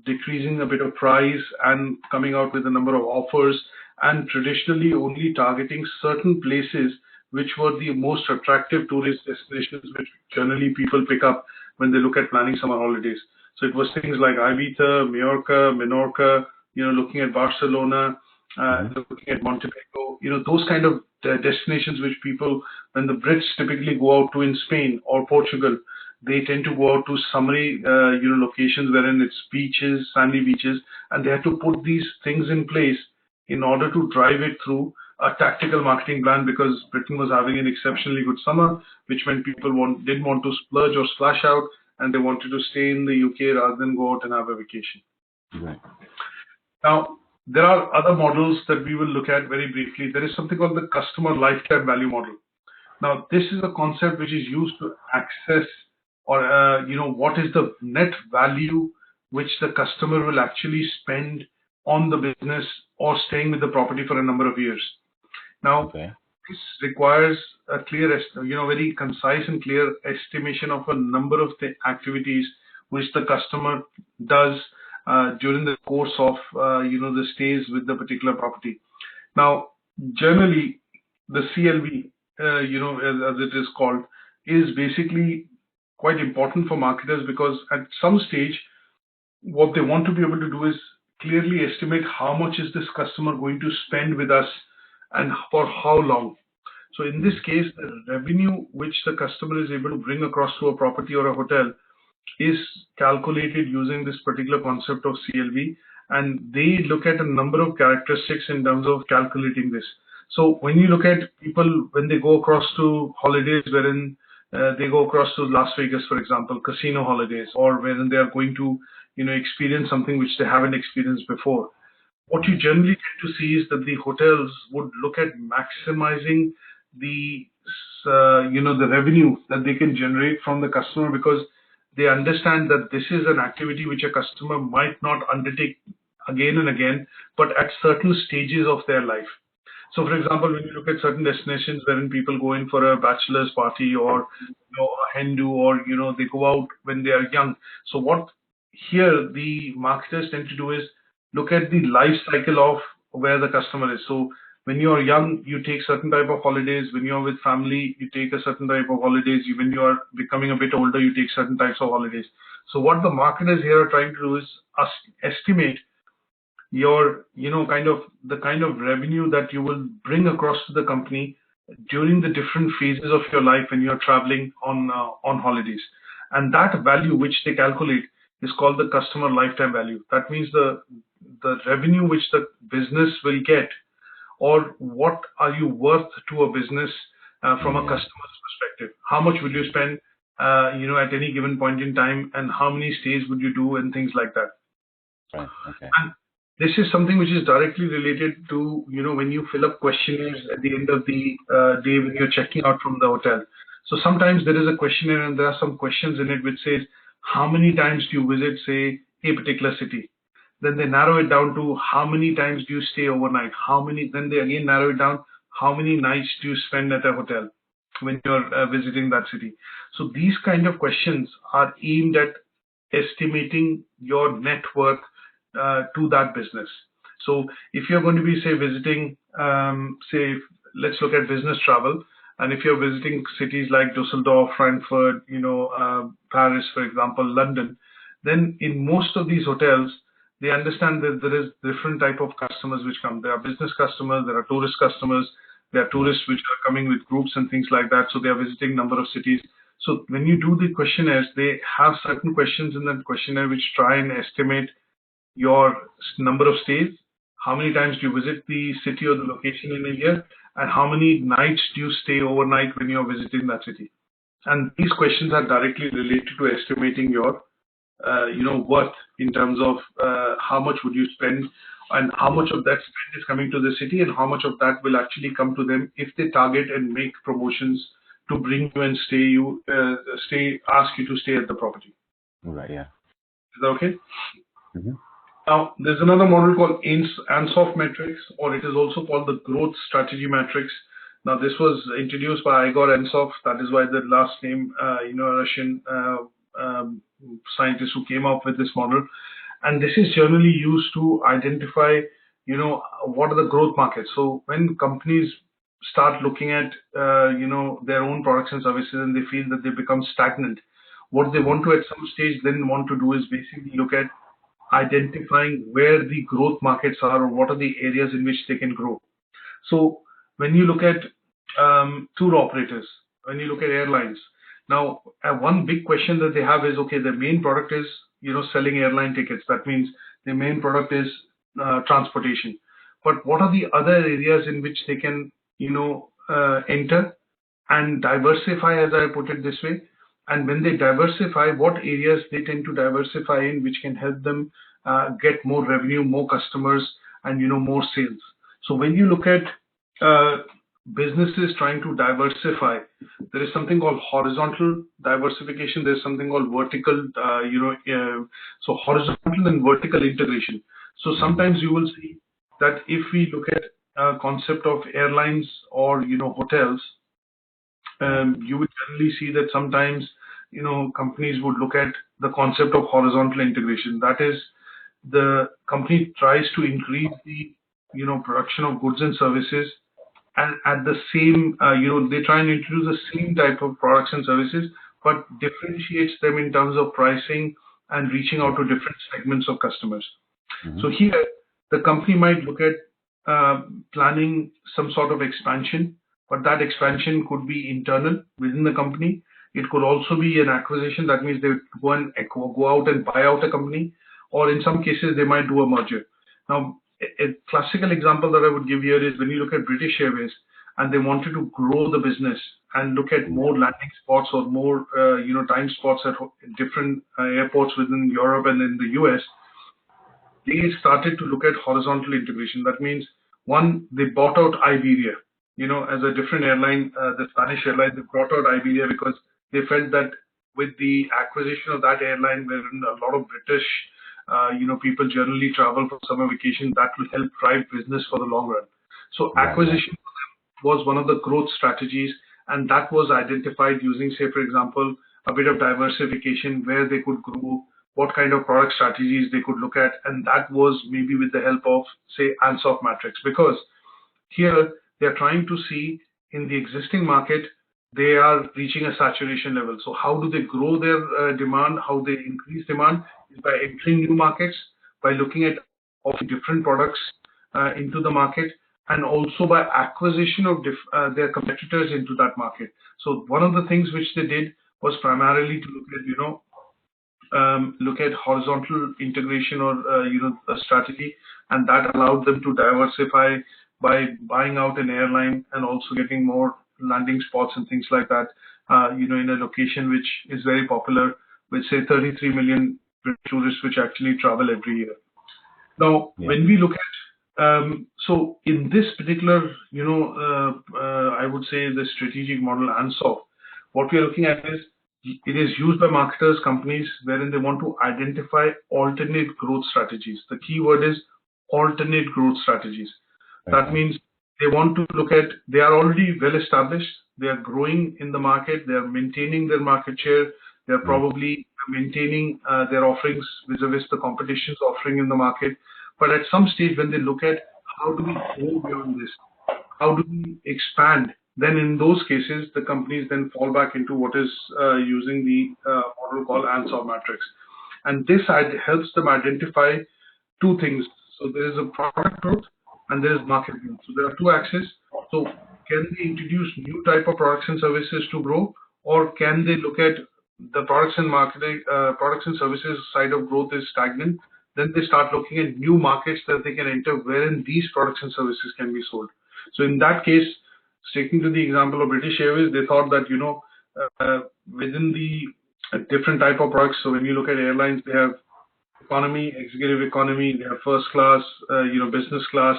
[SPEAKER 1] decreasing a bit of price and coming out with a number of offers, and traditionally only targeting certain places which were the most attractive tourist destinations, which generally people pick up when they look at planning summer holidays. So it was things like Ibiza, Mallorca, Menorca, looking at Barcelona, looking at Montego, those kind of destinations which people, when the Brits typically go out to in Spain or Portugal, they tend to go out to summery, locations wherein it's beaches, sandy beaches, and they have to put these things in place in order to drive it through a tactical marketing plan, because Britain was having an exceptionally good summer, which meant people didn't want to splurge or splash out, and they wanted to stay in the UK rather than go out and have a vacation.
[SPEAKER 2] Right.
[SPEAKER 1] Now, there are other models that we will look at very briefly. There is something called the customer lifetime value model. Now, this is a concept which is used to access or, what is the net value which the customer will actually spend on the business or staying with the property for a number of years. Now, this requires a clear, very concise and clear estimation of a number of the activities which the customer does during the course of, the stays with the particular property. Now, generally, the CLV, as it is called, is basically quite important for marketers, because at some stage, what they want to be able to do is clearly estimate how much is this customer going to spend with us and for how long. So in this case, the revenue which the customer is able to bring across to a property or a hotel is calculated using this particular concept of CLV, and they look at a number of characteristics in terms of calculating this. So when you look at people when they go across to holidays, wherein they go across to Las Vegas, for example, casino holidays, or wherein they are going to experience something which they haven't experienced before, what you generally tend to see is that the hotels would look at maximizing the the revenue that they can generate from the customer, because they understand that this is an activity which a customer might not undertake again and again, but at certain stages of their life. So, for example, when you look at certain destinations wherein people go in for a bachelor's party, or a hen do, or they go out when they are young. So, what here the marketers tend to do is look at the life cycle of where the customer is. So, when you are young, you take certain type of holidays. When you are with family, you take a certain type of holidays. When you are becoming a bit older, you take certain types of holidays. So, what the marketers here are trying to do is estimate your the kind of revenue that you will bring across to the company during the different phases of your life when you're traveling on holidays. And that value which they calculate is called the customer lifetime value. That means the revenue which the business will get, or what are you worth to a business from a customer's perspective. How much would you spend at any given point in time, and how many stays would you do, and things like that.
[SPEAKER 2] Right. Okay.
[SPEAKER 1] And this is something which is directly related to, when you fill up questionnaires at the end of the day when you're checking out from the hotel. So sometimes there is a questionnaire and there are some questions in it which says, how many times do you visit, say, a particular city? Then they narrow it down to how many times do you stay overnight? Then they again narrow it down, how many nights do you spend at a hotel when you're visiting that city? So these kind of questions are aimed at estimating your net worth to that business. So if you're going to be, say, visiting, let's look at business travel, and if you're visiting cities like Düsseldorf, Frankfurt, Paris, for example, London, then in most of these hotels, they understand that there is different type of customers which come. There are business customers, there are tourist customers, there are tourists which are coming with groups and things like that. So they are visiting number of cities. So when you do the questionnaires, they have certain questions in that questionnaire which try and estimate your number of stays, how many times do you visit the city or the location in a year, and how many nights do you stay overnight when you're visiting that city. And these questions are directly related to estimating your worth in terms of how much would you spend, and how much of that spend is coming to the city, and how much of that will actually come to them if they target and make promotions to bring you and ask you to stay at the property.
[SPEAKER 2] Right. Yeah.
[SPEAKER 1] Is that okay?
[SPEAKER 2] Mm-hmm.
[SPEAKER 1] Now, there's another model called ANSOF matrix, or it is also called the growth strategy matrix. Now, this was introduced by Igor Ansoff. That is why the last name, Russian scientist who came up with this model. And this is generally used to identify, what are the growth markets. So when companies start looking at, their own products and services, and they feel that they become stagnant, what they want to at some stage then want to do is basically look at identifying where the growth markets are, or what are the areas in which they can grow. So when you look at tour operators, when you look at airlines, now one big question that they have is, okay, their main product is selling airline tickets. That means their main product is transportation. But what are the other areas in which they can enter and diversify, as I put it this way, and when they diversify, what areas they tend to diversify in, which can help them get more revenue, more customers, and more sales. So when you look at businesses trying to diversify, there is something called horizontal diversification. There's something called vertical, so horizontal and vertical integration. So sometimes you will see that if we look at a concept of airlines or hotels, you would generally see that sometimes companies would look at the concept of horizontal integration. That is, the company tries to increase the production of goods and services, and at the same they try and introduce the same type of products and services, but differentiates them in terms of pricing and reaching out to different segments of customers. So here the company might look at planning some sort of expansion, but that expansion could be internal within the company. It could also be an acquisition. That means they go out and buy out a company, or in some cases they might do a merger. Now, a classical example that I would give here is when you look at British Airways and they wanted to grow the business and look at more landing spots or more time spots at different airports within Europe and in the US. They started to look at horizontal integration. That means, one, they bought out Iberia, as a different airline, the Spanish airline. They brought out Iberia because they felt that with the acquisition of that airline, wherein a lot of British people generally travel for summer vacation, that will help drive business for the long run. So acquisition was one of the growth strategies, and that was identified using, say, for example, a bit of diversification, where they could grow, what kind of product strategies they could look at, and that was maybe with the help of, say, ATHE Matrix, because here they are trying to see in the existing market, they are reaching a saturation level. So how do they grow their demand? How they increase demand is by entering new markets, by looking at offering different products into the market, and also by acquisition of their competitors into that market. So one of the things which they did was primarily to look at horizontal integration or a strategy, and that allowed them to diversify by buying out an airline and also getting more landing spots and things like that, in a location which is very popular with, say, 33 million tourists which actually travel every year. Now, when we look at, so in this particular, I would say the strategic model ANSOF, what we are looking at is, it is used by marketers, companies, wherein they want to identify alternate growth strategies. The key word is alternate growth strategies. That means they want to look at, they are already well established, they are growing in the market, they are maintaining their market share, they are probably maintaining their offerings vis-a-vis the competition's offering in the market. But at some stage, when they look at how do we go beyond this, how do we expand, then in those cases, the companies then fall back into what is using the model called ANSOF Matrix. And this helps them identify two things. So there is a product growth and there is market growth. So there are two axes. So can they introduce new type of products and services to grow, or can they look at the products and services side of growth is stagnant? Then they start looking at new markets that they can enter, wherein these products and services can be sold. So in that case, sticking to the example of British Airways, they thought that within the different type of products. So when you look at airlines, they have economy, executive economy, they have first class, business class.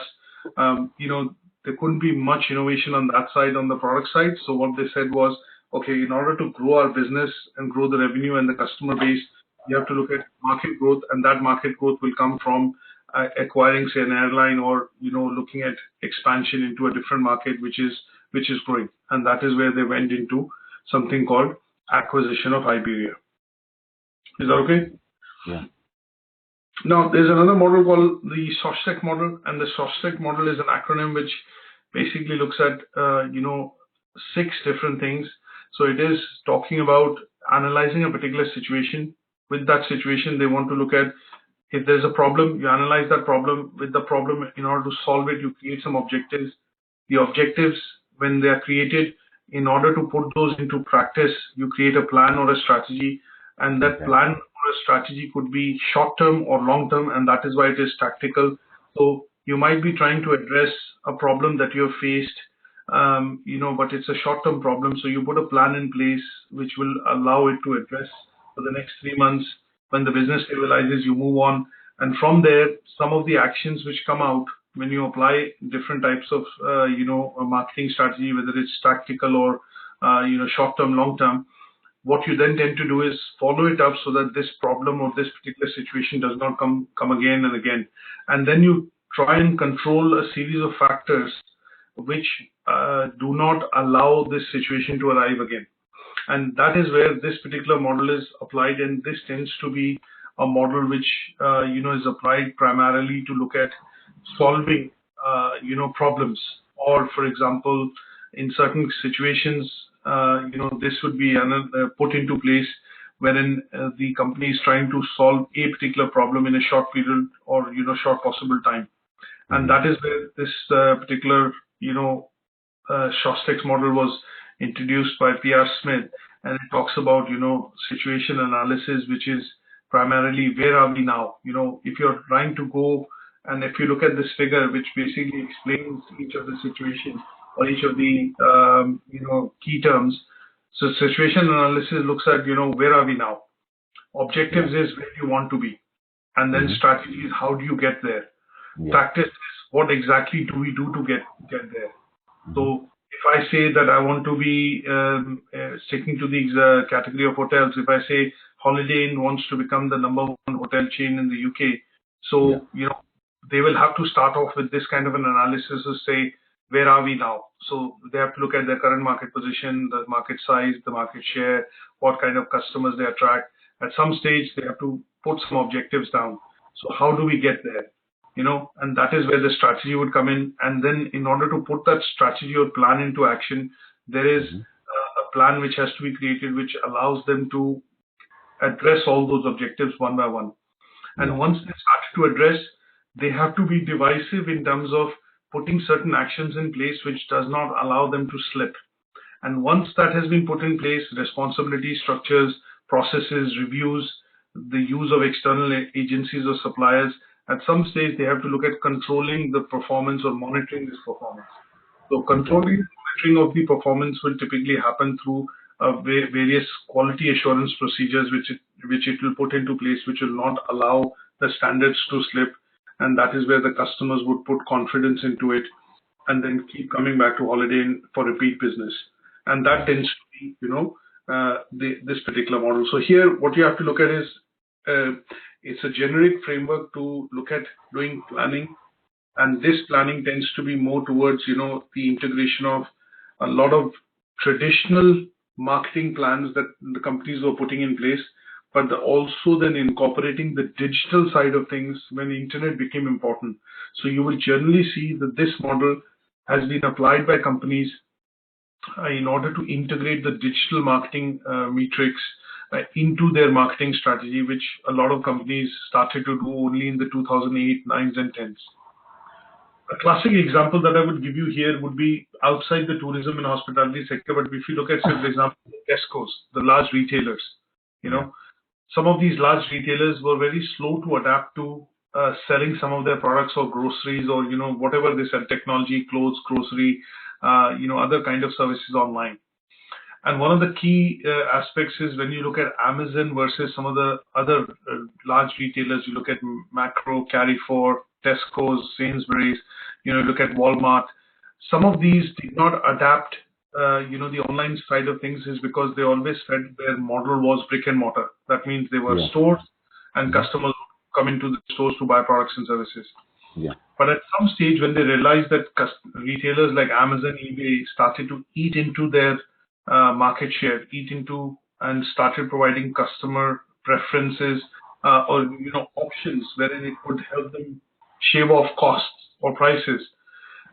[SPEAKER 1] There couldn't be much innovation on that side, on the product side. So what they said was, okay, in order to grow our business and grow the revenue and the customer base, you have to look at market growth, and that market growth will come from acquiring, say, an airline, or looking at expansion into a different market which is growing. And that is where they went into something called acquisition of Iberia. Is that okay?
[SPEAKER 2] Yeah.
[SPEAKER 1] Now, there's another model called the SWOT model, and the SWOT model is an acronym which basically looks at 6 different things. So it is talking about analyzing a particular situation. With that situation, they want to look at, if there's a problem, you analyze that problem. With the problem, in order to solve it, you create some objectives. The objectives, when they are created, in order to put those into practice, you create a plan or a strategy, and that plan or a strategy could be short-term or long-term, and that is why it is tactical. So you might be trying to address a problem that you have faced but it's a short-term problem. So you put a plan in place which will allow it to address for the next 3 months. When the business stabilizes, you move on. And from there, some of the actions which come out when you apply different types of, a marketing strategy, whether it's tactical or, short-term, long-term, what you then tend to do is follow it up so that this problem or this particular situation does not come again and again. And then you try and control a series of factors which do not allow this situation to arrive again. And that is where this particular model is applied, and this tends to be a model which is applied primarily to look at solving problems, or for example, in certain situations, this would be put into place wherein the company is trying to solve a particular problem in a short period or short possible time. And that is where this particular Shostack's model was introduced by P.R. Smith, and it talks about situation analysis, which is primarily where are we now. If you're trying to go, and if you look at this figure, which basically explains each of the situations or each of the key terms. So situation analysis looks at where are we now. Objectives is where you want to be, and then strategy is how do you get there. Practice is what exactly do we do to get there. So if I say that I want to be sticking to the category of hotels, if I say Holiday Inn wants to become the #1 hotel chain in the UK, so they will have to start off with this kind of an analysis to say where are we now. So they have to look at their current market position, the market size, the market share, what kind of customers they attract. At some stage, they have to put some objectives down. So how do we get there? And that is where the strategy would come in. And then in order to put that strategy or plan into action, there is a plan which has to be created, which allows them to address all those objectives one by one. And once they start to address, they have to be divisive in terms of putting certain actions in place which does not allow them to slip. And once that has been put in place, responsibility structures, processes, reviews, the use of external agencies or suppliers, at some stage they have to look at controlling the performance or monitoring this performance. So controlling and monitoring of the performance will typically happen through various quality assurance procedures which it will put into place, which will not allow the standards to slip. And that is where the customers would put confidence into it and then keep coming back to Holiday Inn for repeat business. And that tends to be, this particular model. So here, what you have to look at is, it's a generic framework to look at doing planning. And this planning tends to be more towards, the integration of a lot of traditional marketing plans that the companies were putting in place, but also then incorporating the digital side of things when the internet became important. So you will generally see that this model has been applied by companies in order to integrate the digital marketing matrix into their marketing strategy, which a lot of companies started to do only in the 2008, 9s and 10s. A classic example that I would give you here would be outside the tourism and hospitality sector, but if you look at, say, for example, Tesco's, the large retailers, some of these large retailers were very slow to adapt to selling some of their products or groceries or, whatever they sell, technology, clothes, grocery, other kind of services online. And one of the key aspects is when you look at Amazon versus some of the other large retailers, you look at Macro, Carrefour, Tesco's, Sainsbury's, look at Walmart. Some of these did not adapt, the online side of things is because they always felt their model was brick and mortar. That means they were stores and customers would come into the stores to buy products and services. But at some stage when they realized that retailers like Amazon, eBay started to eat into their market share, and started providing customer preferences or options wherein it would help them shave off costs or prices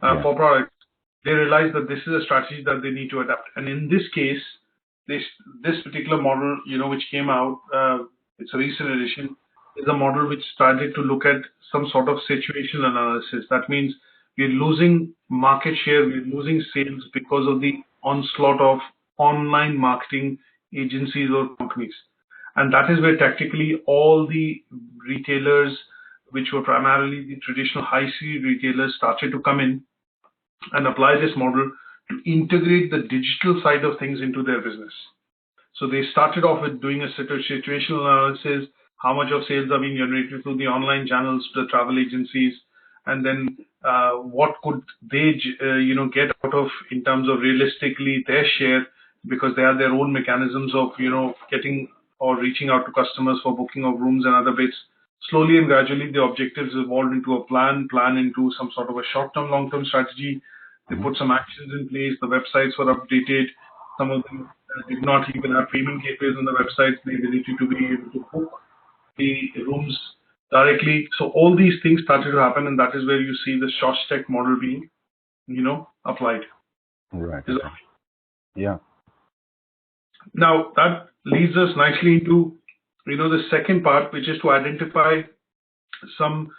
[SPEAKER 1] for products, they realized that this is a strategy that they need to adapt. And in this case, this particular model, which came out, it's a recent edition, is a model which started to look at some sort of situational analysis. That means we're losing market share, we're losing sales because of the onslaught of online marketing agencies or companies. And that is where tactically all the retailers, which were primarily the traditional high street retailers, started to come in and apply this model to integrate the digital side of things into their business. So they started off with doing a situational analysis, how much of sales are being generated through the online channels, the travel agencies, and then what could they get out of in terms of realistically their share, because they have their own mechanisms of getting or reaching out to customers for booking of rooms and other bits. Slowly and gradually, the objectives evolved into a plan into some sort of a short-term, long-term strategy. They put some actions in place. The websites were updated. Some of them did not even have payment gateways on the websites. The ability to be able to book the rooms directly. So all these things started to happen, and that is where you see the SWOT model being, applied.
[SPEAKER 2] Right. Okay. Yeah.
[SPEAKER 1] Now that leads us nicely into, the second part, which is to identify some,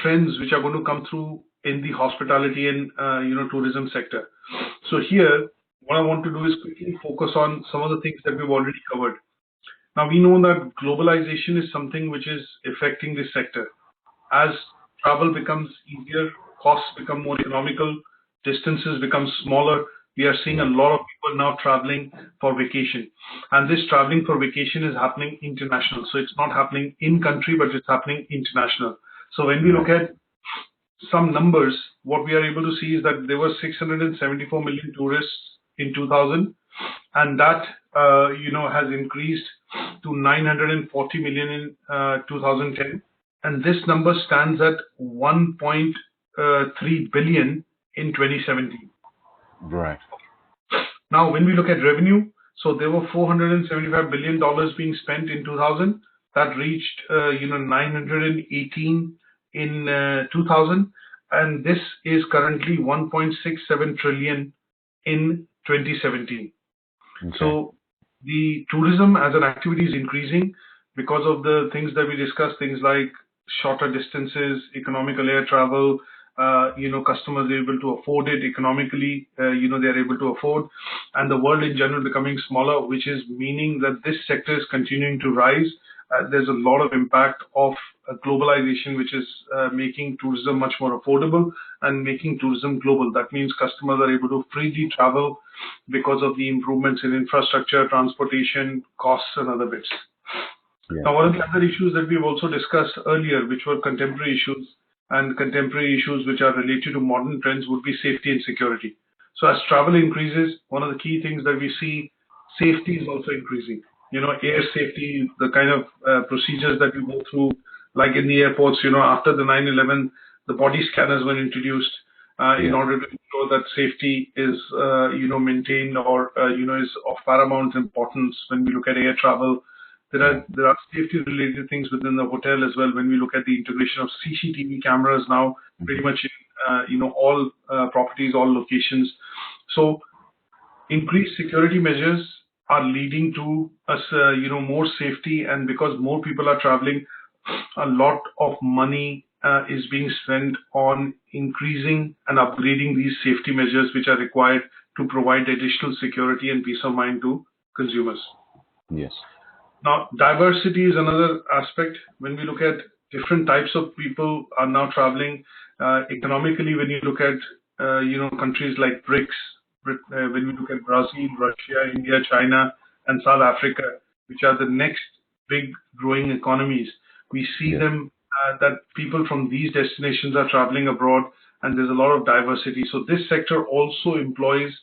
[SPEAKER 1] trends which are going to come through in the hospitality and, tourism sector. So here, what I want to do is quickly focus on some of the things that we've already covered. Now, we know that globalization is something which is affecting this sector. As travel becomes easier, costs become more economical, distances become smaller, we are seeing a lot of people now traveling for vacation. And this traveling for vacation is happening international. So it's not happening in country, but it's happening international. So when we look at some numbers, what we are able to see is that there were 674 million tourists in 2000, and that has increased to 940 million in 2010, and this number stands at 1.3 billion in 2017.
[SPEAKER 2] Right.
[SPEAKER 1] Now, when we look at revenue, so there were $475 billion being spent in 2000. That reached 918 in 2000, and this is currently 1.67 trillion in 2017. Okay. So the tourism as an activity is increasing because of the things that we discussed, things like shorter distances, economical air travel, customers are able to afford it economically, they're able to afford, and the world in general becoming smaller, which is meaning that this sector is continuing to rise. There's a lot of impact of globalization, which is making tourism much more affordable and making tourism global. That means customers are able to freely travel because of the improvements in infrastructure, transportation, costs, and other bits. Yeah. Now, one of the other issues that we've also discussed earlier, which were contemporary issues, and contemporary issues which are related to modern trends, would be safety and security. So as travel increases, one of the key things that we see, safety is also increasing. Air safety, the kind of procedures that we go through, like in the airports, after the 9/11, the body scanners were introduced in order to ensure that safety is, maintained or, is of paramount importance when we look at air travel. There are safety-related things within the hotel as well. When we look at the integration of CCTV cameras now, pretty much in, all properties, all locations. So increased security measures are leading to us, more safety, and because more people are traveling, a lot of money is being spent on increasing and upgrading these safety measures, which are required to provide additional security and peace of mind to consumers.
[SPEAKER 2] Yes.
[SPEAKER 1] Now, diversity is another aspect. When we look at different types of people are now traveling economically, when you look at, countries like BRICS, when we look at Brazil, Russia, India, China, and South Africa, which are the next big growing economies, we see them that people from these destinations are traveling abroad, and there's a lot of diversity. So this sector also employs,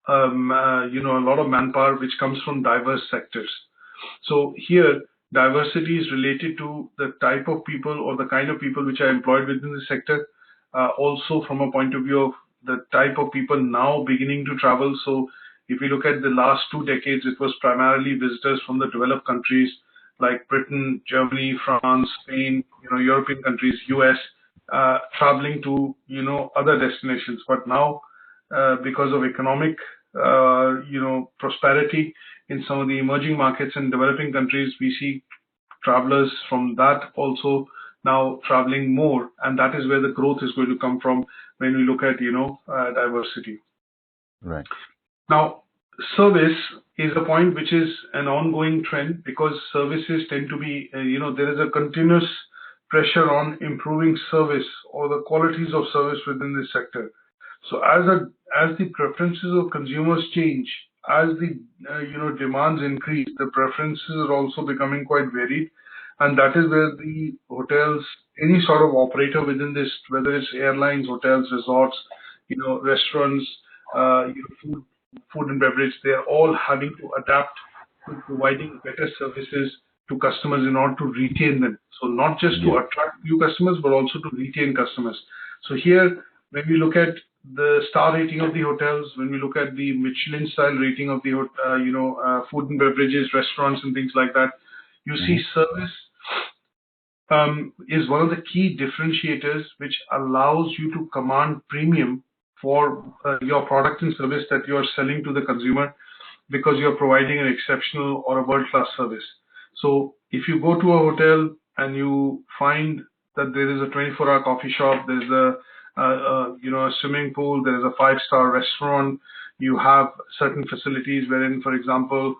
[SPEAKER 1] a lot of manpower which comes from diverse sectors. So here, diversity is related to the type of people or the kind of people which are employed within the sector. Also from a point of view of the type of people now beginning to travel. So if we look at the last 2 decades, it was primarily visitors from the developed countries like Britain, Germany, France, Spain, European countries, US, traveling to, other destinations. But now, because of economic, prosperity in some of the emerging markets and developing countries, we see travelers from that also now traveling more, and that is where the growth is going to come from when we look at, diversity.
[SPEAKER 2] Right.
[SPEAKER 1] Now, service is a point which is an ongoing trend, because services tend to be, there is a continuous pressure on improving service or the qualities of service within this sector. So as the preferences of consumers change, as the demands increase, the preferences are also becoming quite varied, and that is where the hotels, any sort of operator within this, whether it's airlines, hotels, resorts, restaurants, food and beverage, they are all having to adapt to providing better services to customers in order to retain them. So not just to attract new customers, but also to retain customers. So here, when we look at the star rating of the hotels, when we look at the Michelin style rating of the food and beverages, restaurants and things like that, you see service is one of the key differentiators which allows you to command premium for your product and service that you are selling to the consumer, because you're providing an exceptional or a world-class service. So if you go to a hotel and you find that there is a 24-hour coffee shop, there's a swimming pool, there is a 5-star restaurant, you have certain facilities wherein, for example,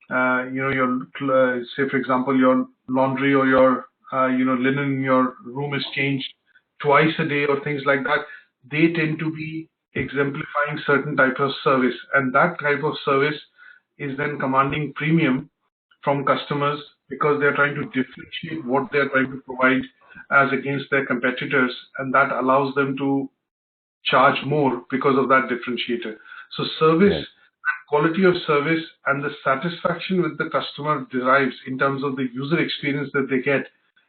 [SPEAKER 1] say for example, your laundry or your linen in your room is changed twice a day or things like that, they tend to be exemplifying certain types of service, and that type of service is then commanding premium from customers because they're trying to differentiate what they're trying to provide as against their competitors, and that allows them to charge more because of that differentiator. So service and quality of service and the satisfaction with the customer derives in terms of the user experience that they get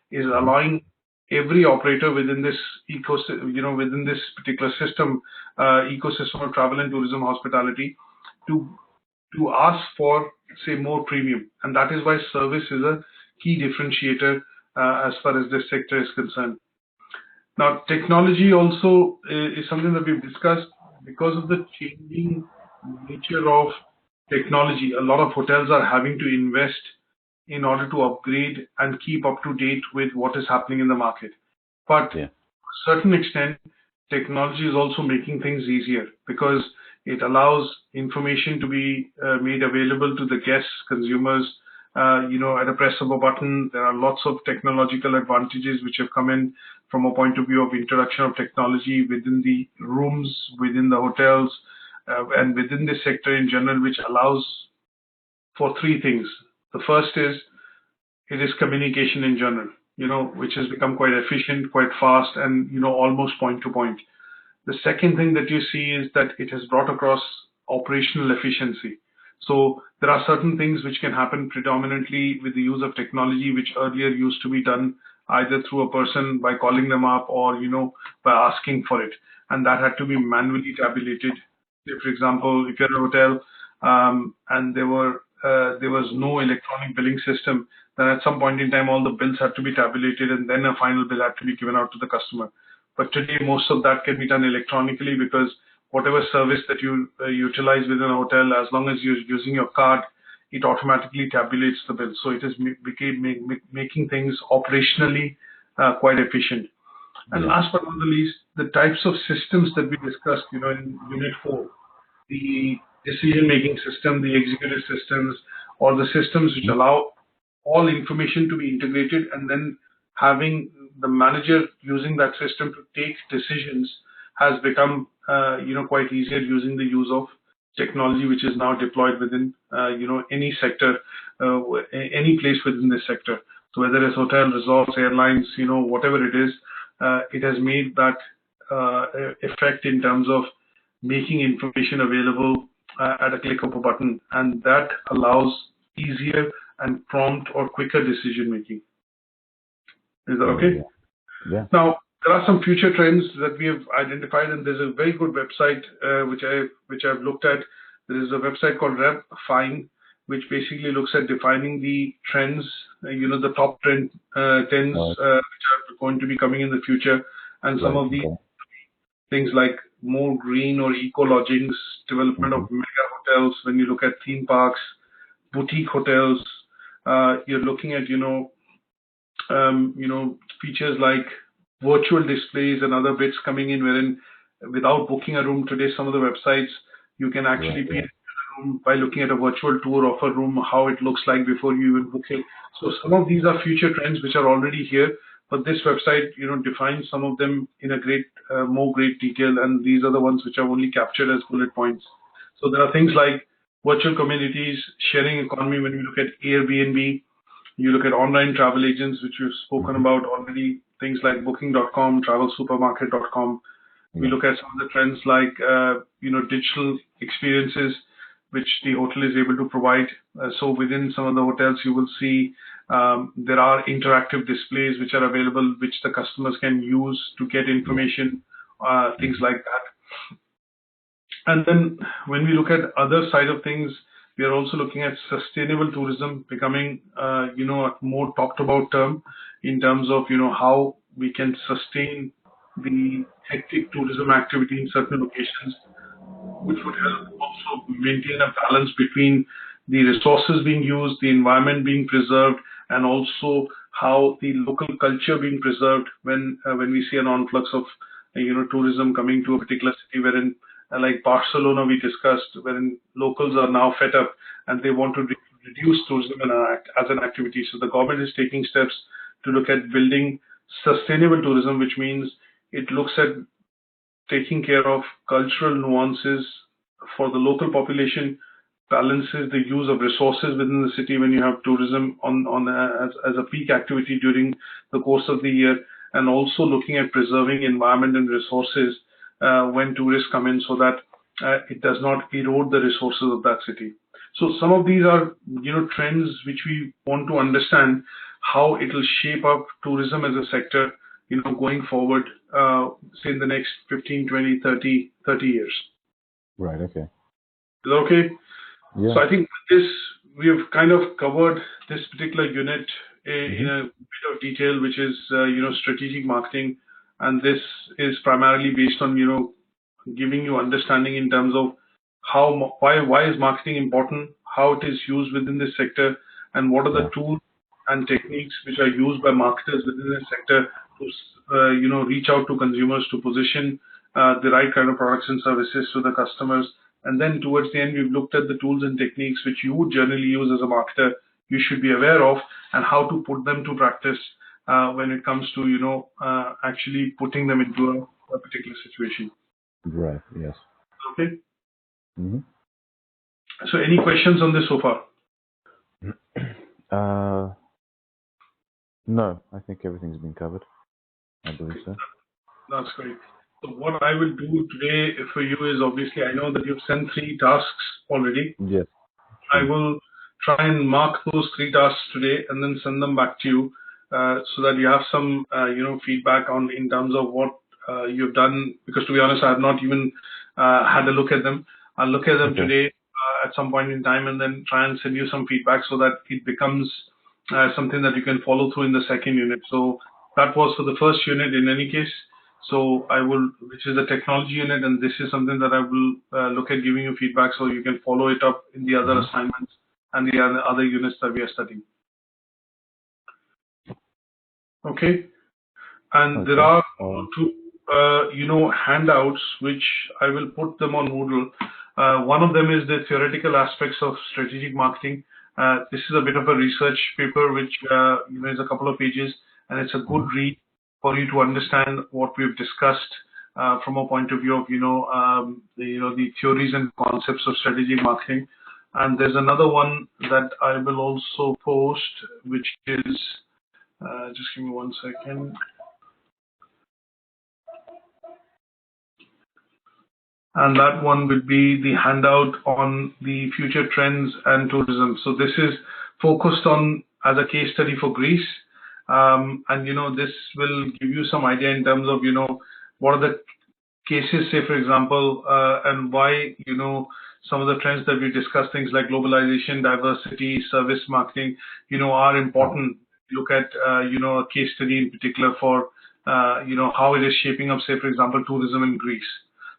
[SPEAKER 1] is allowing every operator within this ecosystem, within this particular system, ecosystem of travel and tourism hospitality, to ask for, say, more premium. And that is why service is a key differentiator as far as this sector is concerned. Now, technology also is something that we've discussed. Because of the changing nature of technology, a lot of hotels are having to invest in order to upgrade and keep up to date with what is happening in the market. But to a certain extent, technology is also making things easier because it allows information to be made available to the guests, consumers, at a press of a button. There are lots of technological advantages which have come in from a point of view of introduction of technology within the rooms, within the hotels, and within the sector in general, which allows for three things. The first is, it is communication in general, which has become quite efficient, quite fast, and, almost point to point. The second thing that you see is that it has brought across operational efficiency. So there are certain things which can happen predominantly with the use of technology, which earlier used to be done either through a person by calling them up or, by asking for it. And that had to be manually tabulated. Say, for example, if you're at a hotel and there was no electronic billing system, then at some point in time, all the bills had to be tabulated and then a final bill had to be given out to the customer. But today, most of that can be done electronically because whatever service that you utilize within a hotel, as long as you're using your card, it automatically tabulates the bill. So it is making things operationally quite efficient. And last but not the least, the types of systems that we discussed, in Unit 4, the decision-making system, the executive systems, or the systems which allow all information to be integrated and then having the manager using that system to take decisions has become, quite easier using the use of technology, which is now deployed within, any sector, any place within this sector. So whether it's hotel, resorts, airlines, whatever it is, it has made that effect in terms of making information available at a click of a button, and that allows easier and prompt or quicker decision making. Is that okay?
[SPEAKER 2] Yeah.
[SPEAKER 1] Now, there are some future trends that we have identified, and there's a very good website which I've looked at. There is a website called Refine, which basically looks at defining the trends, the top trends which are going to be coming in the future, and some of the things like more green or eco lodgings, development of mega hotels. When you look at theme parks, boutique hotels, you're looking at features like virtual displays and other bits coming in, wherein without booking a room today, some of the websites you can actually be in a room by looking at a virtual tour of a room, how it looks like before you even book it. So some of these are future trends which are already here, but this website, defines some of them in a more great detail, and these are the ones which are only captured as bullet points. So there are things like virtual communities, sharing economy. When we look at Airbnb, you look at online travel agents, which we've spoken about already, things like booking.com, travelsupermarket.com. We look at some of the trends like, digital experiences, which the hotel is able to provide. So within some of the hotels, you will see there are interactive displays which are available, which the customers can use to get information, things like that. And then when we look at other side of things, we are also looking at sustainable tourism becoming, a more talked about term in terms of, how we can sustain the hectic tourism activity in certain locations, which would help also maintain a balance between the resources being used, the environment being preserved, and also how the local culture being preserved when we see an influx of tourism coming to a particular city, wherein like Barcelona we discussed, wherein locals are now fed up and they want to reduce tourism as an activity. So the government is taking steps to look at building sustainable tourism, which means it looks at taking care of cultural nuances for the local population, balances the use of resources within the city when you have tourism as a peak activity during the course of the year, and also looking at preserving environment and resources when tourists come in, so that it does not erode the resources of that city. So some of these are trends which we want to understand how it will shape up tourism as a sector going forward, say in the next 15, 20, 30 years.
[SPEAKER 2] Right, okay.
[SPEAKER 1] Is that okay?
[SPEAKER 2] Yeah.
[SPEAKER 1] So I think with this, we have kind of covered this particular unit in a bit of detail, which is, strategic marketing. And this is primarily based on, giving you understanding in terms of why is marketing important, how it is used within this sector, and what are the tools and techniques which are used by marketers within this sector to, reach out to consumers, to position the right kind of products and services to the customers. And then towards the end, we've looked at the tools and techniques which you would generally use as a marketer, you should be aware of, and how to put them to practice when it comes to, actually putting them into a particular situation.
[SPEAKER 2] Right, yes.
[SPEAKER 1] Okay. So any questions on this so far?
[SPEAKER 2] No, I think everything's been covered. I believe so.
[SPEAKER 1] That's great. So what I will do today for you is, obviously, I know that you've sent 3 tasks already.
[SPEAKER 2] Yes.
[SPEAKER 1] I will try and mark those 3 tasks today and then send them back to you so that you have some, feedback in terms of what you've done. Because to be honest, I have not even had a look at them. I'll look at them today at some point in time and then try and send you some feedback so that it becomes something that you can follow through in the second unit. So that was for the first unit in any case. So which is the technology unit, and this is something that I will look at giving you feedback so you can follow it up in the other assignments and the other units that we are studying. Okay. And there are 2, handouts which I will put them on Moodle. One of them is the theoretical aspects of strategic marketing. This is a bit of a research paper which is a couple of pages, and it's a good read for you to understand what we've discussed from a point of view of the theories and concepts of strategic marketing. And there's another one that I will also post, which is just give me one second. And that one will be the handout on the future trends and tourism. So this is focused on as a case study for Greece. And, this will give you some idea in terms of, what are the cases, say, for example, and why, some of the trends that we discussed, things like globalization, diversity, service marketing, are important. Look at, a case study in particular for, how it is shaping up, say, for example, tourism in Greece.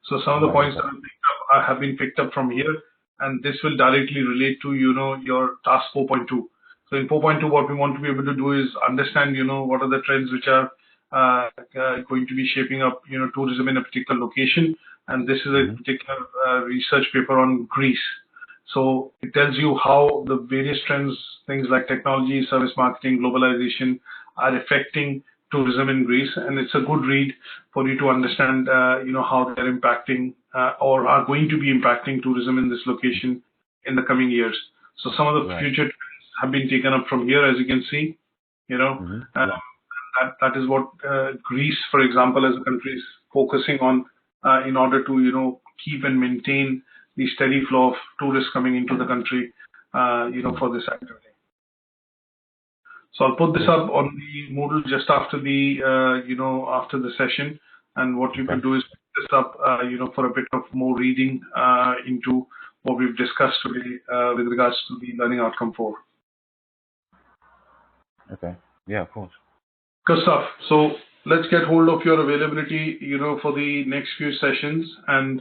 [SPEAKER 1] So some of the points that have been picked up from here, and this will directly relate to, your task 4.2. So in 4.2, what we want to be able to do is understand, what are the trends which are going to be shaping up, tourism in a particular location. And this is a particular research paper on Greece. So it tells you how the various trends, things like technology, service marketing, globalization, are affecting tourism in Greece, and it's a good read for you to understand, how they're impacting or are going to be impacting tourism in this location in the coming years. So some of the future trends have been taken up from here, as you can see. That is what Greece, for example, as a country is focusing on in order to keep and maintain the steady flow of tourists coming into the country, for this activity. So I'll put this up on the Moodle just after the after the session, and what you can do is pick this up for a bit of more reading into what we've discussed today with regards to the learning outcome 4.
[SPEAKER 2] Okay. Yeah, of course.
[SPEAKER 1] Good stuff. So let's get hold of your availability, for the next few sessions, and